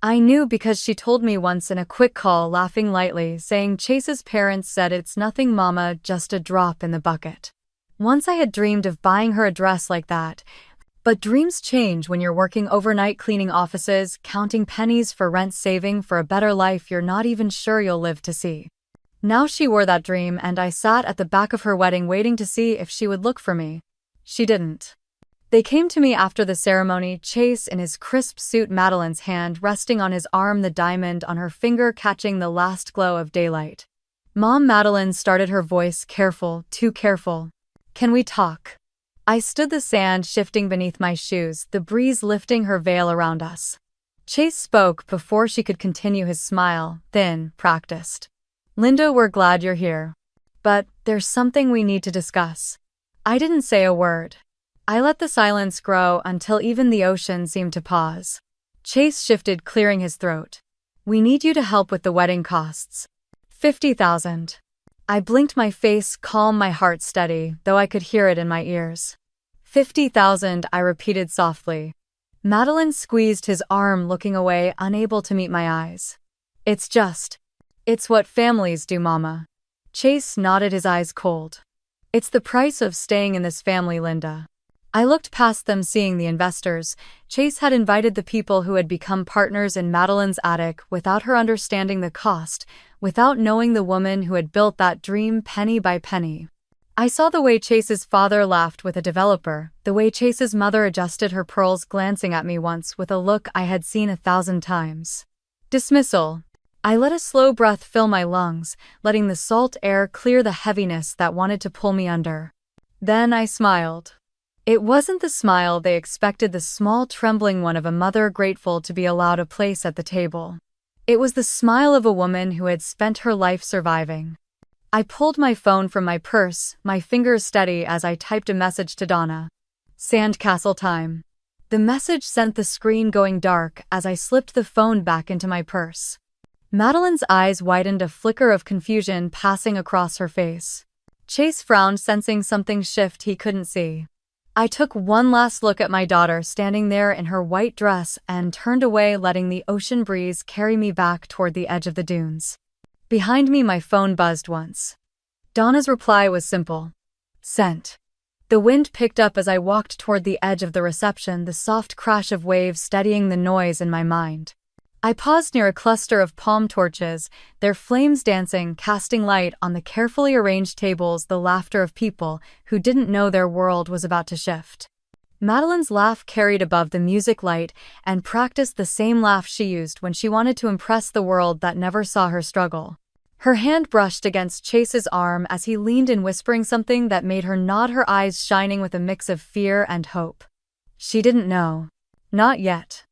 I knew because she told me once in a quick call, laughing lightly, saying Chase's parents said it's nothing mama, just a drop in the bucket. Once I had dreamed of buying her a dress like that, but dreams change when you're working overnight cleaning offices, counting pennies for rent, saving for a better life you're not even sure you'll live to see. Now she wore that dream and I sat at the back of her wedding waiting to see if she would look for me. She didn't. They came to me after the ceremony, Chase in his crisp suit, Madeline's hand resting on his arm, the diamond on her finger catching the last glow of daylight. Mom, Madeline started, her voice careful, too careful. Can we talk? I stood, the sand shifting beneath my shoes, the breeze lifting her veil around us. Chase spoke before she could continue, his smile, thin, practiced. Linda, we're glad you're here. But there's something we need to discuss. I didn't say a word. I let the silence grow until even the ocean seemed to pause. Chase shifted, clearing his throat. We need you to help with the wedding costs. $50,000. I blinked, my face calm, my heart steady, though I could hear it in my ears. $50,000, I repeated softly. Madeline squeezed his arm, looking away, unable to meet my eyes. It's what families do, Mama. Chase nodded, his eyes cold. It's the price of staying in this family, Linda. I looked past them, seeing the investors. Chase had invited the people who had become partners in Madeline's attic without her understanding the cost, without knowing the woman who had built that dream penny by penny. I saw the way Chase's father laughed with a developer, the way Chase's mother adjusted her pearls, glancing at me once with a look I had seen 1,000 times. Dismissal. I let a slow breath fill my lungs, letting the salt air clear the heaviness that wanted to pull me under. Then I smiled. It wasn't the smile they expected, the small trembling one of a mother grateful to be allowed a place at the table. It was the smile of a woman who had spent her life surviving. I pulled my phone from my purse, my fingers steady as I typed a message to Donna. Sandcastle time. The message sent the screen going dark as I slipped the phone back into my purse. Madeline's eyes widened, a flicker of confusion passing across her face. Chase frowned, sensing something shift he couldn't see. I took one last look at my daughter standing there in her white dress and turned away, letting the ocean breeze carry me back toward the edge of the dunes. Behind me, my phone buzzed once. Donna's reply was simple. Sent. The wind picked up as I walked toward the edge of the reception, the soft crash of waves steadying the noise in my mind. I paused near a cluster of palm torches, their flames dancing, casting light on the carefully arranged tables, the laughter of people who didn't know their world was about to shift. Madeline's laugh carried above the music light and practiced the same laugh she used when she wanted to impress the world that never saw her struggle. Her hand brushed against Chase's arm as he leaned in, whispering something that made her nod, her eyes shining with a mix of fear and hope. She didn't know. Not yet.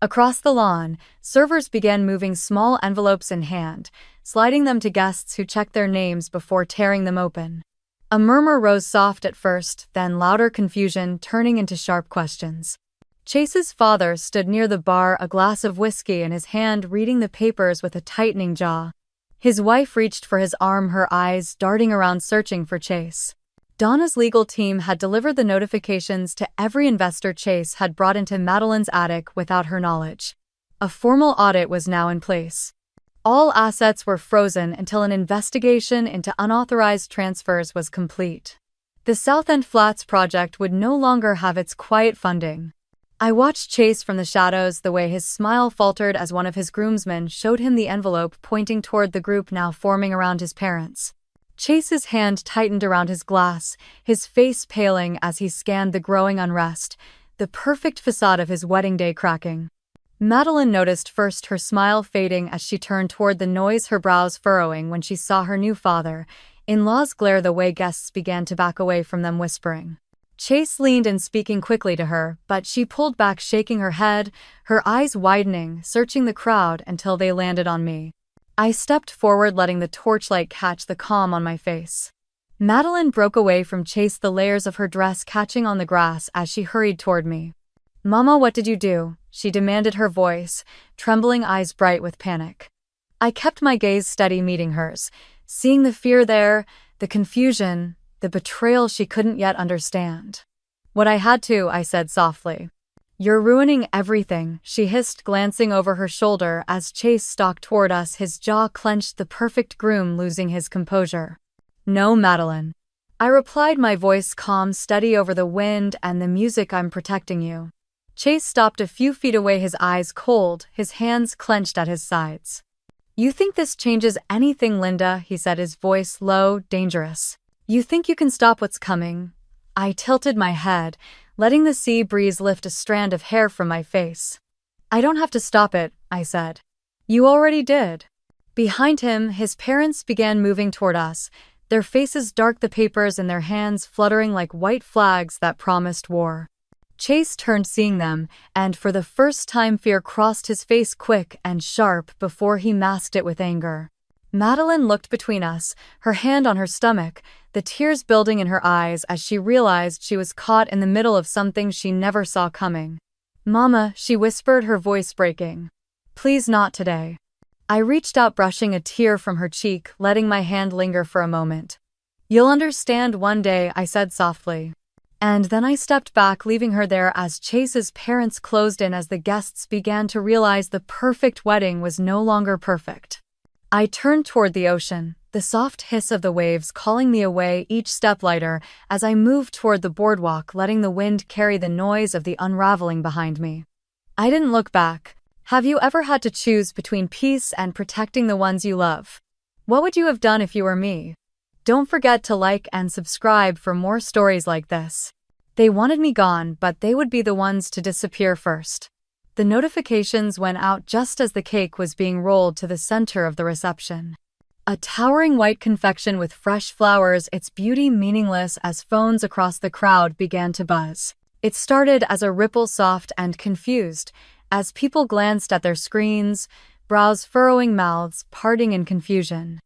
Across the lawn, servers began moving small envelopes in hand, sliding them to guests who checked their names before tearing them open. A murmur rose, soft at first, then louder, confusion turning into sharp questions. Chase's father stood near the bar, a glass of whiskey in his hand, reading the papers with a tightening jaw. His wife reached for his arm, her eyes darting around, searching for Chase. Donna's legal team had delivered the notifications to every investor Chase had brought into Madeline's attic without her knowledge. A formal audit was now in place. All assets were frozen until an investigation into unauthorized transfers was complete. The South End Flats project would no longer have its quiet funding. I watched Chase from the shadows, the way his smile faltered as one of his groomsmen showed him the envelope, pointing toward the group now forming around his parents. Chase's hand tightened around his glass, his face paling as he scanned the growing unrest, the perfect facade of his wedding day cracking. Madeline noticed first, her smile fading as she turned toward the noise, her brows furrowing when she saw her new father-in-law's glare, the way guests began to back away from them, whispering. Chase leaned in, speaking quickly to her, but she pulled back, shaking her head, her eyes widening, searching the crowd until they landed on me. I stepped forward, letting the torchlight catch the calm on my face. Madeline broke away from Chase, the layers of her dress catching on the grass as she hurried toward me. Mama, what did you do? She demanded, her voice trembling, eyes bright with panic. I kept my gaze steady, meeting hers, seeing the fear there, the confusion, the betrayal she couldn't yet understand. "What I had to," I said softly. "You're ruining everything," she hissed, glancing over her shoulder as Chase stalked toward us, his jaw clenched, the perfect groom losing his composure. "No, Madeline," I replied, my voice calm, steady over the wind and the music. "I'm protecting you." Chase stopped a few feet away, his eyes cold, his hands clenched at his sides. "You think this changes anything, Linda?" he said, his voice low, dangerous. "You think you can stop what's coming?" I tilted my head, letting the sea breeze lift a strand of hair from my face. "I don't have to stop it," I said. "You already did." Behind him, his parents began moving toward us, their faces dark, the papers in their hands fluttering like white flags that promised war. Chase turned, seeing them, and for the first time fear crossed his face, quick and sharp before he masked it with anger. Madeline looked between us, her hand on her stomach, the tears building in her eyes as she realized she was caught in the middle of something she never saw coming. "Mama," she whispered, her voice breaking. "Please, not today." I reached out, brushing a tear from her cheek, letting my hand linger for a moment. "You'll understand one day," I said softly. And then I stepped back, leaving her there as Chase's parents closed in, as the guests began to realize the perfect wedding was no longer perfect. I turned toward the ocean, the soft hiss of the waves calling me away, each step lighter as I moved toward the boardwalk, letting the wind carry the noise of the unraveling behind me. I didn't look back. Have you ever had to choose between peace and protecting the ones you love? What would you have done if you were me? Don't forget to like and subscribe for more stories like this. They wanted me gone, but they would be the ones to disappear first. The notifications went out just as the cake was being rolled to the center of the reception. A towering white confection with fresh flowers, its beauty meaningless as phones across the crowd began to buzz. It started as a ripple, soft and confused, as people glanced at their screens, brows furrowing, mouths parting in confusion.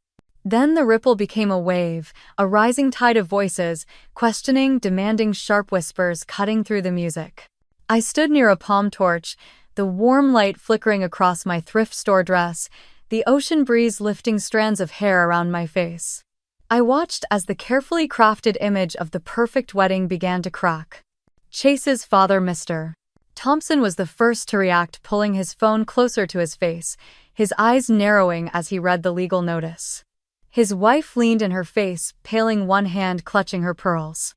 Then the ripple became a wave, a rising tide of voices, questioning, demanding, sharp whispers cutting through the music. I stood near a palm torch, the warm light flickering across my thrift store dress, the ocean breeze lifting strands of hair around my face. I watched as the carefully crafted image of the perfect wedding began to crack. Chase's father, Mr. Thompson, was the first to react, pulling his phone closer to his face, his eyes narrowing as he read the legal notice. His wife leaned in her face, paling, one hand clutching her pearls.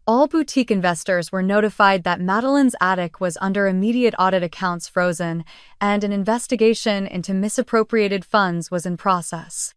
All boutique investors were notified that Madeline's attic was under immediate audit, accounts frozen, and an investigation into misappropriated funds was in process.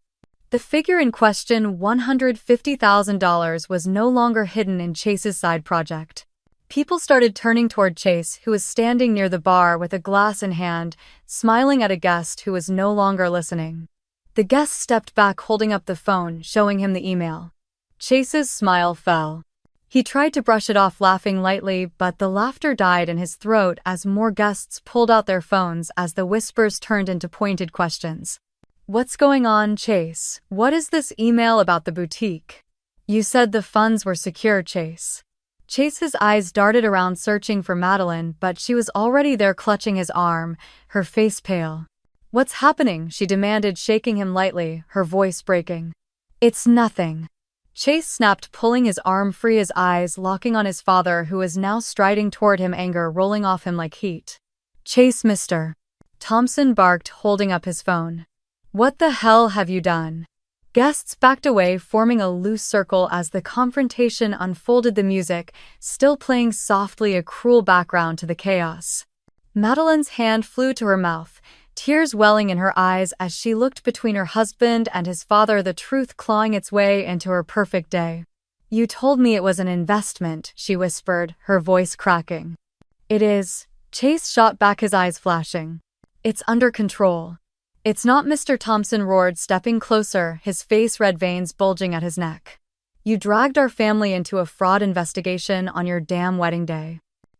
The figure in question, $150,000, was no longer hidden in Chase's side project. People started turning toward Chase, who was standing near the bar with a glass in hand, smiling at a guest who was no longer listening. The guest stepped back, holding up the phone, showing him the email. Chase's smile fell. He tried to brush it off, laughing lightly, but the laughter died in his throat as more guests pulled out their phones, as the whispers turned into pointed questions. "What's going on, Chase? What is this email about the boutique? You said the funds were secure, Chase." Chase's eyes darted around, searching for Madeline, but she was already there, clutching his arm, her face pale. "What's happening?" she demanded, shaking him lightly, her voice breaking. "It's nothing." Chase snapped, pulling his arm free, his eyes locking on his father, who was now striding toward him, anger rolling off him like heat. "Chase, Mr. Thompson barked, holding up his phone. "What the hell have you done?" Guests backed away, forming a loose circle as the confrontation unfolded, the music still playing softly, a cruel background to the chaos. Madeline's hand flew to her mouth, tears welling in her eyes as she looked between her husband and his father, the truth clawing its way into her perfect day. "You told me it was an investment," she whispered, her voice cracking. "It is." Chase shot back, his eyes flashing. "It's under control." "It's not," Mr. Thompson roared, stepping closer, his face red, veins bulging at his neck. "You dragged our family into a fraud investigation on your damn wedding day."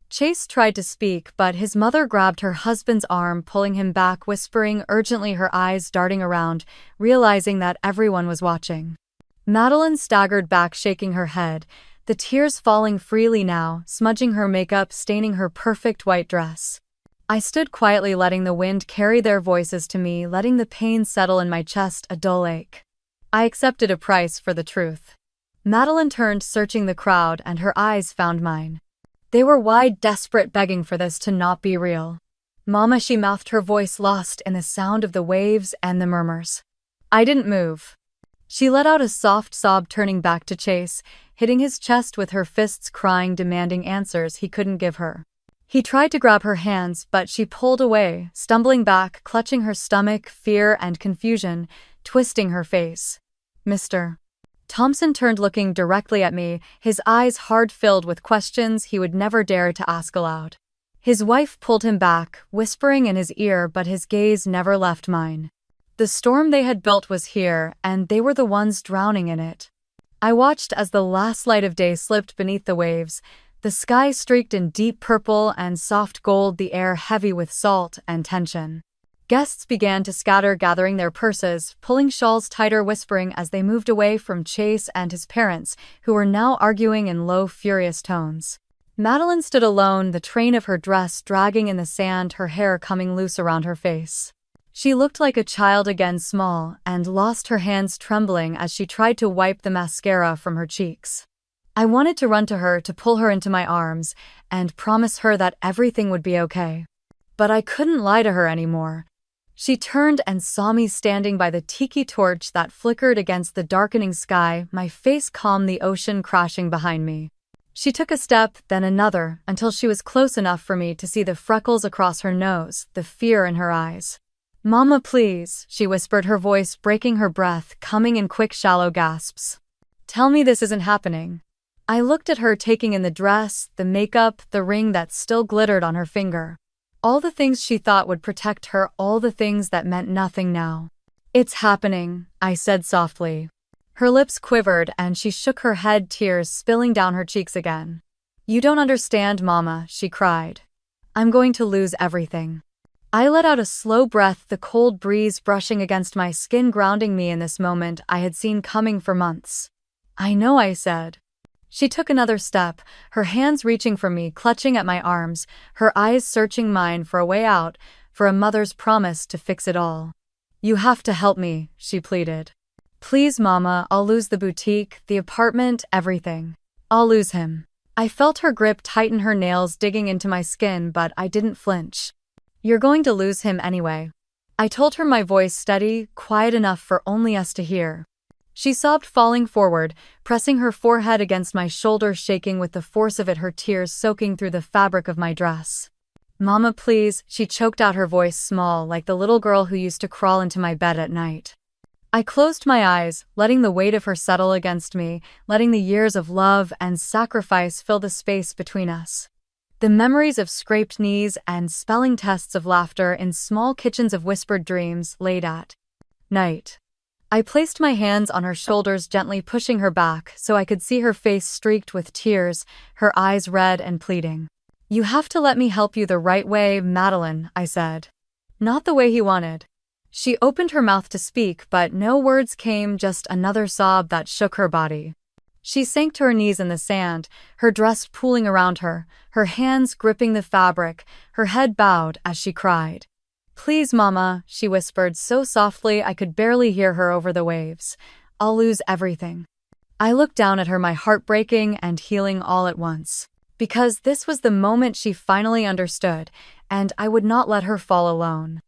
Chase tried to speak, but his mother grabbed her husband's arm, pulling him back, whispering urgently, her eyes darting around, realizing that everyone was watching. Madeline staggered back, shaking her head, the tears falling freely now, smudging her makeup, staining her perfect white dress. I stood quietly, letting the wind carry their voices to me, letting the pain settle in my chest, a dull ache. I accepted a price for the truth. Madeline turned, searching the crowd, and her eyes found mine. They were wide, desperate, begging for this to not be real. "Mama," she mouthed, her voice lost in the sound of the waves and the murmurs. I didn't move. She let out a soft sob, turning back to Chase, hitting his chest with her fists, crying, demanding answers he couldn't give her. He tried to grab her hands, but she pulled away, stumbling back, clutching her stomach, fear and confusion, twisting her face. "Mr. Thompson," turned, looking directly at me, his eyes hard, filled with questions he would never dare to ask aloud. His wife pulled him back, whispering in his ear, but his gaze never left mine. The storm they had built was here, and they were the ones drowning in it. I watched as the last light of day slipped beneath the waves, the sky streaked in deep purple and soft gold, the air heavy with salt and tension. Guests began to scatter, gathering their purses, pulling shawls tighter, whispering as they moved away from Chase and his parents, who were now arguing in low, furious tones. Madeline stood alone, the train of her dress dragging in the sand, her hair coming loose around her face. She looked like a child again, small, and lost, her hands trembling as she tried to wipe the mascara from her cheeks. I wanted to run to her, to pull her into my arms, and promise her that everything would be okay. But I couldn't lie to her anymore. She turned and saw me standing by the tiki torch that flickered against the darkening sky, my face calm, the ocean crashing behind me. She took a step, then another, until she was close enough for me to see the freckles across her nose, the fear in her eyes. "Mama, please," she whispered, her voice breaking, her breath coming in quick, shallow gasps. "Tell me this isn't happening." I looked at her, taking in the dress, the makeup, the ring that still glittered on her finger. All the things she thought would protect her, all the things that meant nothing now. "It's happening," I said softly. Her lips quivered and she shook her head, tears spilling down her cheeks again. "You don't understand, Mama," she cried. "I'm going to lose everything." I let out a slow breath, the cold breeze brushing against my skin, grounding me in this moment I had seen coming for months. "I know," I said. She took another step, her hands reaching for me, clutching at my arms, her eyes searching mine for a way out, for a mother's promise to fix it all. "You have to help me," she pleaded. "Please, Mama, I'll lose the boutique, the apartment, everything. I'll lose him." I felt her grip tighten, her nails digging into my skin, but I didn't flinch. "You're going to lose him anyway," I told her, my voice steady, quiet enough for only us to hear. She sobbed, falling forward, pressing her forehead against my shoulder, shaking with the force of it, her tears soaking through the fabric of my dress. "Mama, please," she choked out, her voice small, like the little girl who used to crawl into my bed at night. I closed my eyes, letting the weight of her settle against me, letting the years of love and sacrifice fill the space between us. The memories of scraped knees and spelling tests, of laughter in small kitchens, of whispered dreams late at night. I placed my hands on her shoulders, gently pushing her back so I could see her face streaked with tears, her eyes red and pleading. "You have to let me help you the right way, Madeline," I said. "Not the way he wanted." She opened her mouth to speak, but no words came, just another sob that shook her body. She sank to her knees in the sand, her dress pooling around her, her hands gripping the fabric, her head bowed as she cried. "Please, Mama," she whispered so softly I could barely hear her over the waves. "I'll lose everything." I looked down at her, my heart breaking and healing all at once. Because this was the moment she finally understood, and I would not let her fall alone.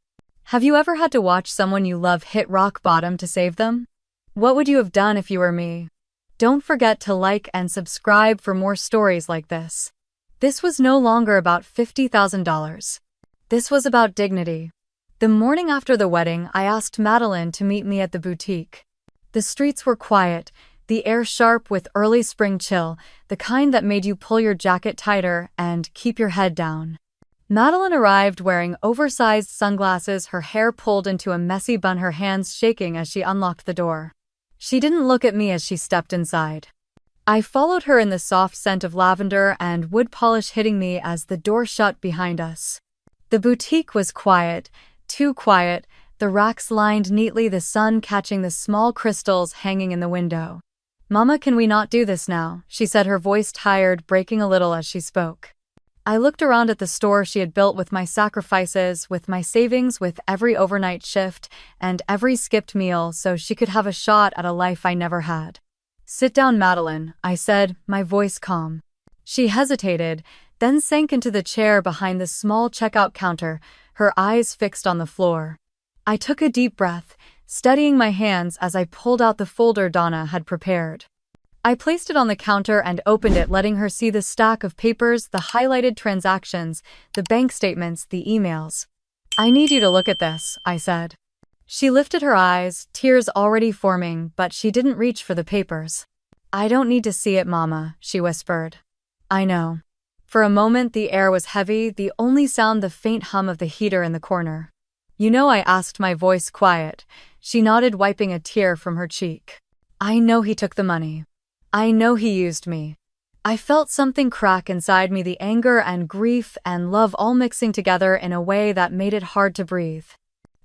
Have you ever had to watch someone you love hit rock bottom to save them? What would you have done if you were me? Don't forget to like and subscribe for more stories like this. This was no longer about $50,000. This was about dignity. The morning after the wedding, I asked Madeline to meet me at the boutique. The streets were quiet, the air sharp with early spring chill, the kind that made you pull your jacket tighter and keep your head down. Madeline arrived wearing oversized sunglasses, her hair pulled into a messy bun, her hands shaking as she unlocked the door. She didn't look at me as she stepped inside. I followed her in the soft scent of lavender and wood polish hitting me as the door shut behind us. The boutique was quiet, too quiet, the racks lined neatly, the sun catching the small crystals hanging in the window. "Mama, can we not do this now?" she said, her voice tired, breaking a little as she spoke. I looked around at the store she had built with my sacrifices, with my savings, with every overnight shift, and every skipped meal so she could have a shot at a life I never had. "Sit down, Madeline," I said, my voice calm. She hesitated, then sank into the chair behind the small checkout counter, her eyes fixed on the floor. I took a deep breath, steadying my hands as I pulled out the folder Donna had prepared. I placed it on the counter and opened it, letting her see the stack of papers, the highlighted transactions, the bank statements, the emails. "I need you to look at this," I said. She lifted her eyes, tears already forming, but she didn't reach for the papers. "I don't need to see it, Mama," she whispered. "I know." For a moment the air was heavy, the only sound the faint hum of the heater in the corner. "You know," I asked, my voice quiet. She nodded, wiping a tear from her cheek. "I know he took the money. I know he used me." I felt something crack inside me, the anger and grief and love all mixing together in a way that made it hard to breathe.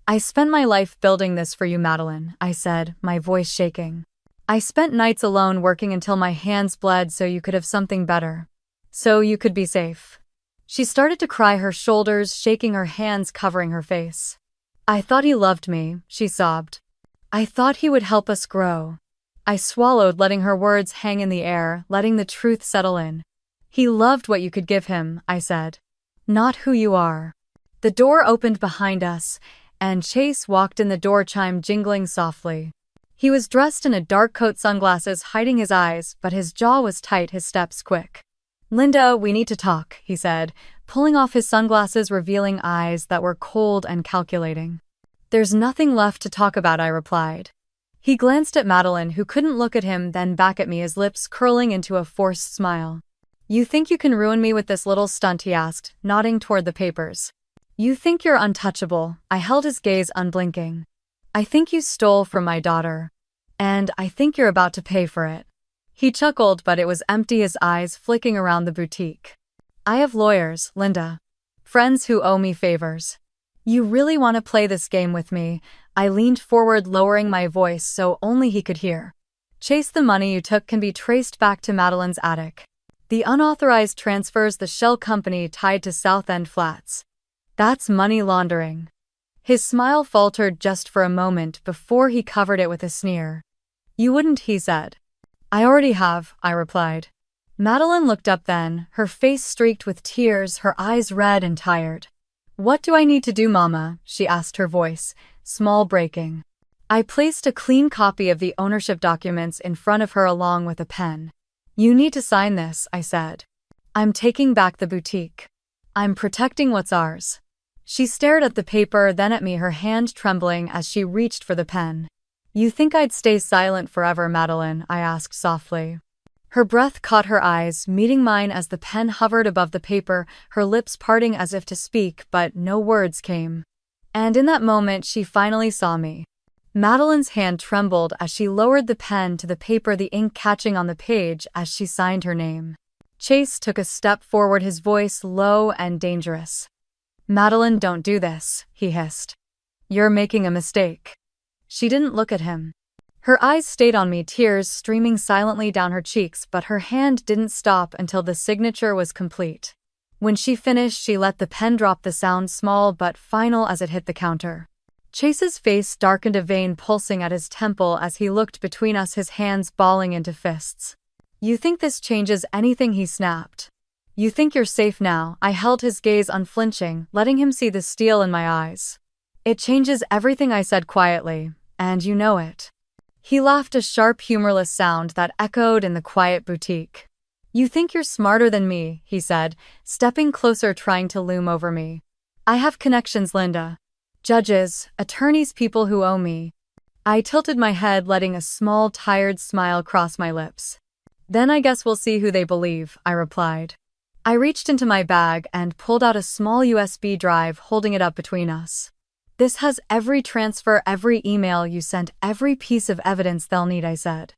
"I spent my life building this for you, Madeline," I said, my voice shaking. "I spent nights alone working until my hands bled so you could have something better. So you could be safe." She started to cry, her shoulders shaking, her hands covering her face. "I thought he loved me," she sobbed. "I thought he would help us grow." I swallowed, letting her words hang in the air, letting the truth settle in. "He loved what you could give him," I said. "Not who you are." The door opened behind us, and Chase walked in, the door chime jingling softly. He was dressed in a dark coat, sunglasses hiding his eyes, but his jaw was tight, his steps quick. "Linda, we need to talk," he said, pulling off his sunglasses, revealing eyes that were cold and calculating. "There's nothing left to talk about," I replied. He glanced at Madeline, who couldn't look at him, then back at me, his lips curling into a forced smile. "You think you can ruin me with this little stunt?" he asked, nodding toward the papers. "You think you're untouchable?" I held his gaze, unblinking. "I think you stole from my daughter. And I think you're about to pay for it." He chuckled, but it was empty, his eyes flicking around the boutique. "I have lawyers, Linda. Friends who owe me favors. You really want to play this game with me?" I leaned forward, lowering my voice so only he could hear. "Chase, the money you took can be traced back to Madeline's attic. The unauthorized transfers, the shell company tied to South End Flats. That's money laundering." His smile faltered just for a moment before he covered it with a sneer. "You wouldn't," he said. "I already have," I replied. Madeline looked up then, her face streaked with tears, her eyes red and tired. "What do I need to do, Mama?" she asked, her voice small, breaking. I placed a clean copy of the ownership documents in front of her along with a pen. "You need to sign this," I said. "I'm taking back the boutique. I'm protecting what's ours." She stared at the paper, then at me, her hand trembling as she reached for the pen. "You think I'd stay silent forever, Madeline?" I asked softly. Her breath caught her eyes, meeting mine as the pen hovered above the paper, her lips parting as if to speak, but no words came. And in that moment she finally saw me. Madeline's hand trembled as she lowered the pen to the paper, the ink catching on the page as she signed her name. Chase took a step forward, his voice low and dangerous. "Madeline, don't do this," he hissed. "You're making a mistake." She didn't look at him. Her eyes stayed on me, tears streaming silently down her cheeks, but her hand didn't stop until the signature was complete. When she finished, she let the pen drop, the sound small but final as it hit the counter. Chase's face darkened, a vein pulsing at his temple as he looked between us, his hands balling into fists. "You think this changes anything?" he snapped. "You think you're safe now?" I held his gaze unflinching, letting him see the steel in my eyes. "It changes everything," I said quietly, "and you know it." He laughed, a sharp, humorless sound that echoed in the quiet boutique. "You think you're smarter than me," he said, stepping closer, trying to loom over me. "I have connections, Linda. Judges, attorneys, people who owe me." I tilted my head, letting a small, tired smile cross my lips. "Then I guess we'll see who they believe," I replied. I reached into my bag and pulled out a small USB drive, holding it up between us. "This has every transfer, every email you sent, every piece of evidence they'll need," I said.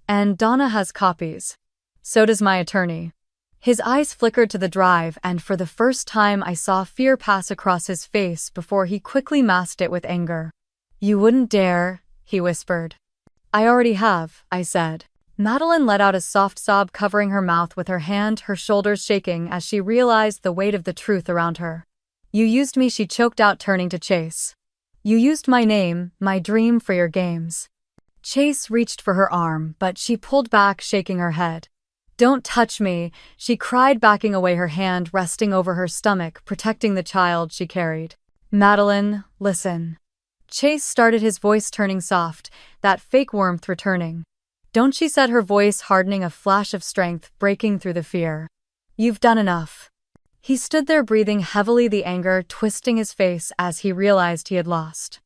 "And Donna has copies. So does my attorney." His eyes flickered to the drive, and for the first time I saw fear pass across his face before he quickly masked it with anger. "You wouldn't dare," he whispered. "I already have," I said. Madeline let out a soft sob, covering her mouth with her hand, her shoulders shaking as she realized the weight of the truth around her. "You used me," she choked out, turning to Chase. "You used my name, my dream, for your games." Chase reached for her arm, but she pulled back, shaking her head. "Don't touch me," she cried, backing away, her hand resting over her stomach, protecting the child she carried. "Madeline, listen." Chase started, his voice turning soft, that fake warmth returning. "Don't," she said, her voice hardening, a flash of strength breaking through the fear. "You've done enough." He stood there, breathing heavily, the anger twisting his face as he realized he had lost.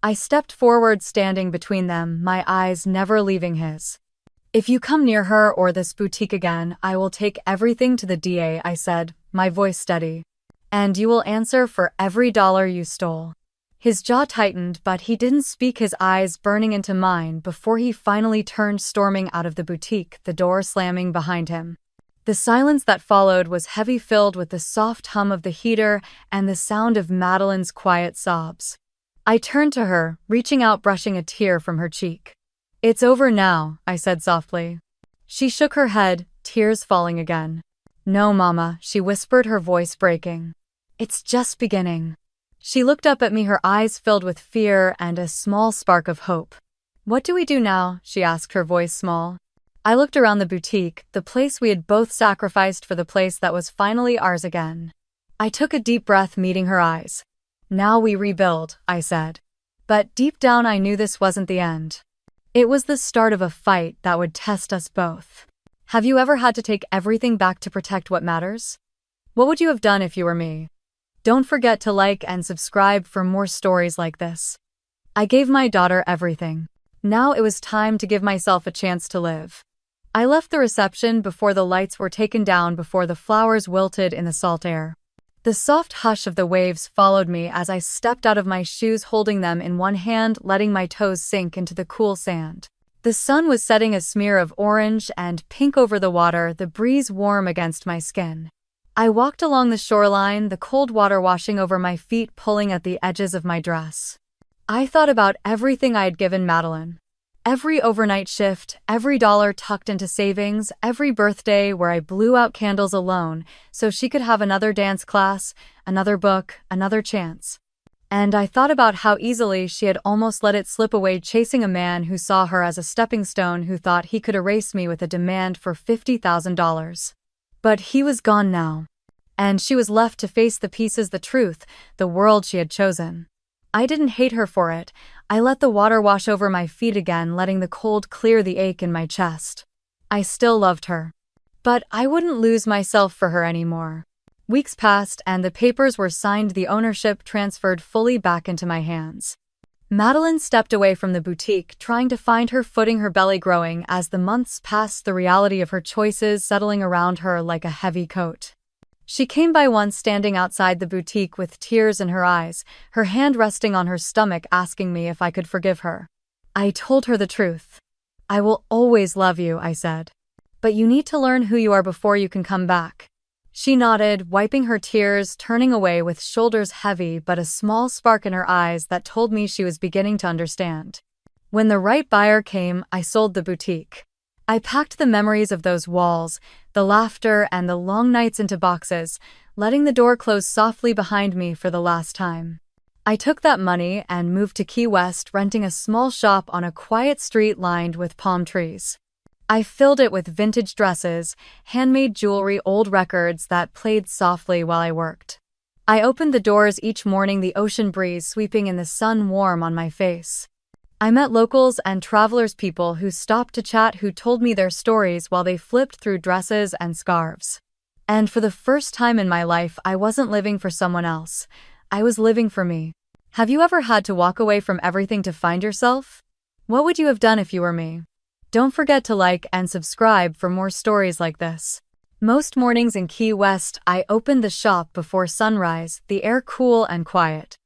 I stepped forward, standing between them, my eyes never leaving his. "If you come near her or this boutique again, I will take everything to the DA," I said, my voice steady. "And you will answer for every dollar you stole." His jaw tightened, but he didn't speak, his eyes burning into mine before he finally turned, storming out of the boutique, the door slamming behind him. The silence that followed was heavy, filled with the soft hum of the heater and the sound of Madeline's quiet sobs. I turned to her, reaching out, brushing a tear from her cheek. "It's over now," I said softly. She shook her head, tears falling again. "No, Mama," she whispered, her voice breaking. "It's just beginning." She looked up at me, her eyes filled with fear and a small spark of hope. "What do we do now?" she asked, her voice small. I looked around the boutique, the place we had both sacrificed for the place that was finally ours again. I took a deep breath, meeting her eyes. "Now we rebuild," I said. But deep down I knew this wasn't the end. It was the start of a fight that would test us both. Have you ever had to take everything back to protect what matters? What would you have done if you were me? Don't forget to like and subscribe for more stories like this. I gave my daughter everything. Now it was time to give myself a chance to live. I left the reception before the lights were taken down, before the flowers wilted in the salt air. The soft hush of the waves followed me as I stepped out of my shoes, holding them in one hand, letting my toes sink into the cool sand. The sun was setting, a smear of orange and pink over the water, the breeze warm against my skin. I walked along the shoreline, the cold water washing over my feet, pulling at the edges of my dress. I thought about everything I had given Madeline. Every overnight shift, every dollar tucked into savings, every birthday where I blew out candles alone so she could have another dance class, another book, another chance. And I thought about how easily she had almost let it slip away, chasing a man who saw her as a stepping stone, who thought he could erase me with a demand for $50,000. But he was gone now. And she was left to face the pieces, the truth, the world she had chosen. I didn't hate her for it. I let the water wash over my feet again, letting the cold clear the ache in my chest. I still loved her. But I wouldn't lose myself for her anymore. Weeks passed and the papers were signed, the ownership transferred fully back into my hands. Madeline stepped away from the boutique, trying to find her footing, her belly growing as the months passed, the reality of her choices settling around her like a heavy coat. She came by once, standing outside the boutique with tears in her eyes, her hand resting on her stomach, asking me if I could forgive her. I told her the truth. "I will always love you," I said. "But you need to learn who you are before you can come back." She nodded, wiping her tears, turning away with shoulders heavy but a small spark in her eyes that told me she was beginning to understand. When the right buyer came, I sold the boutique. I packed the memories of those walls, the laughter and the long nights into boxes, letting the door close softly behind me for the last time. I took that money and moved to Key West, renting a small shop on a quiet street lined with palm trees. I filled it with vintage dresses, handmade jewelry, old records that played softly while I worked. I opened the doors each morning, the ocean breeze sweeping in, the sun warm on my face. I met locals and travelers, people who stopped to chat, who told me their stories while they flipped through dresses and scarves. And for the first time in my life, I wasn't living for someone else. I was living for me. Have you ever had to walk away from everything to find yourself? What would you have done if you were me? Don't forget to like and subscribe for more stories like this. Most mornings in Key West, I opened the shop before sunrise, the air cool and quiet.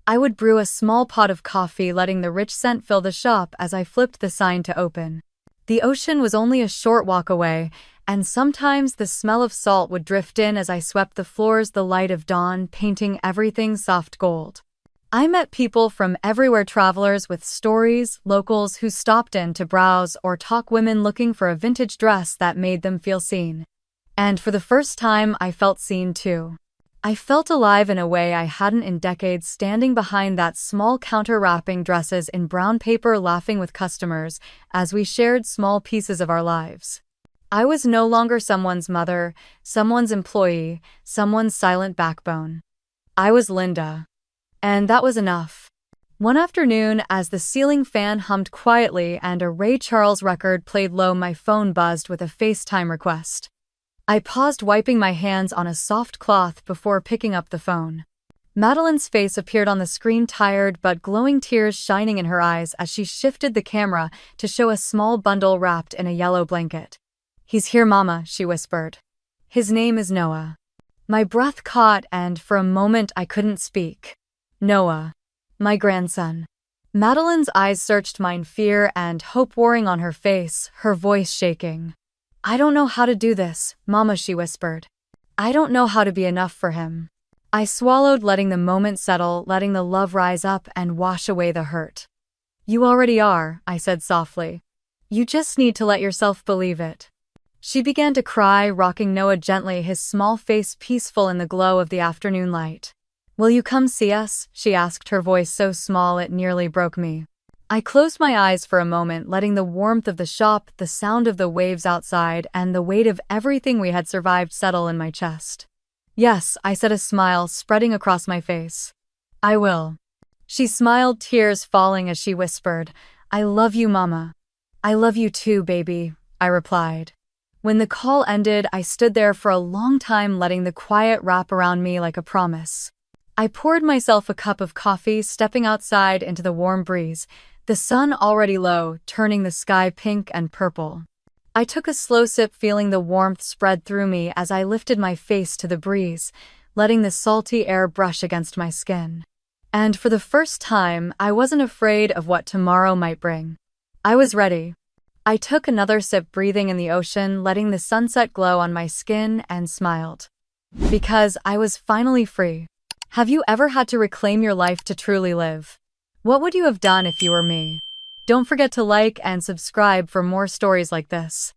I would brew a small pot of coffee, letting the rich scent fill the shop as I flipped the sign to open. The ocean was only a short walk away, and sometimes the smell of salt would drift in as I swept the floors, the light of dawn painting everything soft gold. I met people from everywhere, travelers with stories, locals who stopped in to browse or talk, women looking for a vintage dress that made them feel seen. And for the first time, I felt seen too. I felt alive in a way I hadn't in decades, standing behind that small counter wrapping dresses in brown paper, laughing with customers as we shared small pieces of our lives. I was no longer someone's mother, someone's employee, someone's silent backbone. I was Linda. And that was enough. One afternoon, as the ceiling fan hummed quietly and a Ray Charles record played low, my phone buzzed with a FaceTime request. I paused, wiping my hands on a soft cloth before picking up the phone. Madeline's face appeared on the screen, tired but glowing, tears shining in her eyes as she shifted the camera to show a small bundle wrapped in a yellow blanket. "He's here, Mama," she whispered. "His name is Noah." My breath caught, and for a moment I couldn't speak. Noah. My grandson. Madeline's eyes searched mine, fear and hope warring on her face, her voice shaking. "I don't know how to do this, Mama," she whispered. "I don't know how to be enough for him." I swallowed, letting the moment settle, letting the love rise up and wash away the hurt. "You already are," I said softly. "You just need to let yourself believe it." She began to cry, rocking Noah gently, his small face peaceful in the glow of the afternoon light. "Will you come see us?" she asked, her voice so small it nearly broke me. I closed my eyes for a moment, letting the warmth of the shop, the sound of the waves outside, and the weight of everything we had survived settle in my chest. "Yes," I said, a smile spreading across my face. "I will." She smiled, tears falling as she whispered, "I love you, Mama." "I love you too, baby," I replied. When the call ended, I stood there for a long time, letting the quiet wrap around me like a promise. I poured myself a cup of coffee, stepping outside into the warm breeze, the sun already low, turning the sky pink and purple. I took a slow sip, feeling the warmth spread through me as I lifted my face to the breeze, letting the salty air brush against my skin. And for the first time, I wasn't afraid of what tomorrow might bring. I was ready. I took another sip, breathing in the ocean, letting the sunset glow on my skin, and smiled. Because I was finally free. Have you ever had to reclaim your life to truly live? What would you have done if you were me? Don't forget to like and subscribe for more stories like this.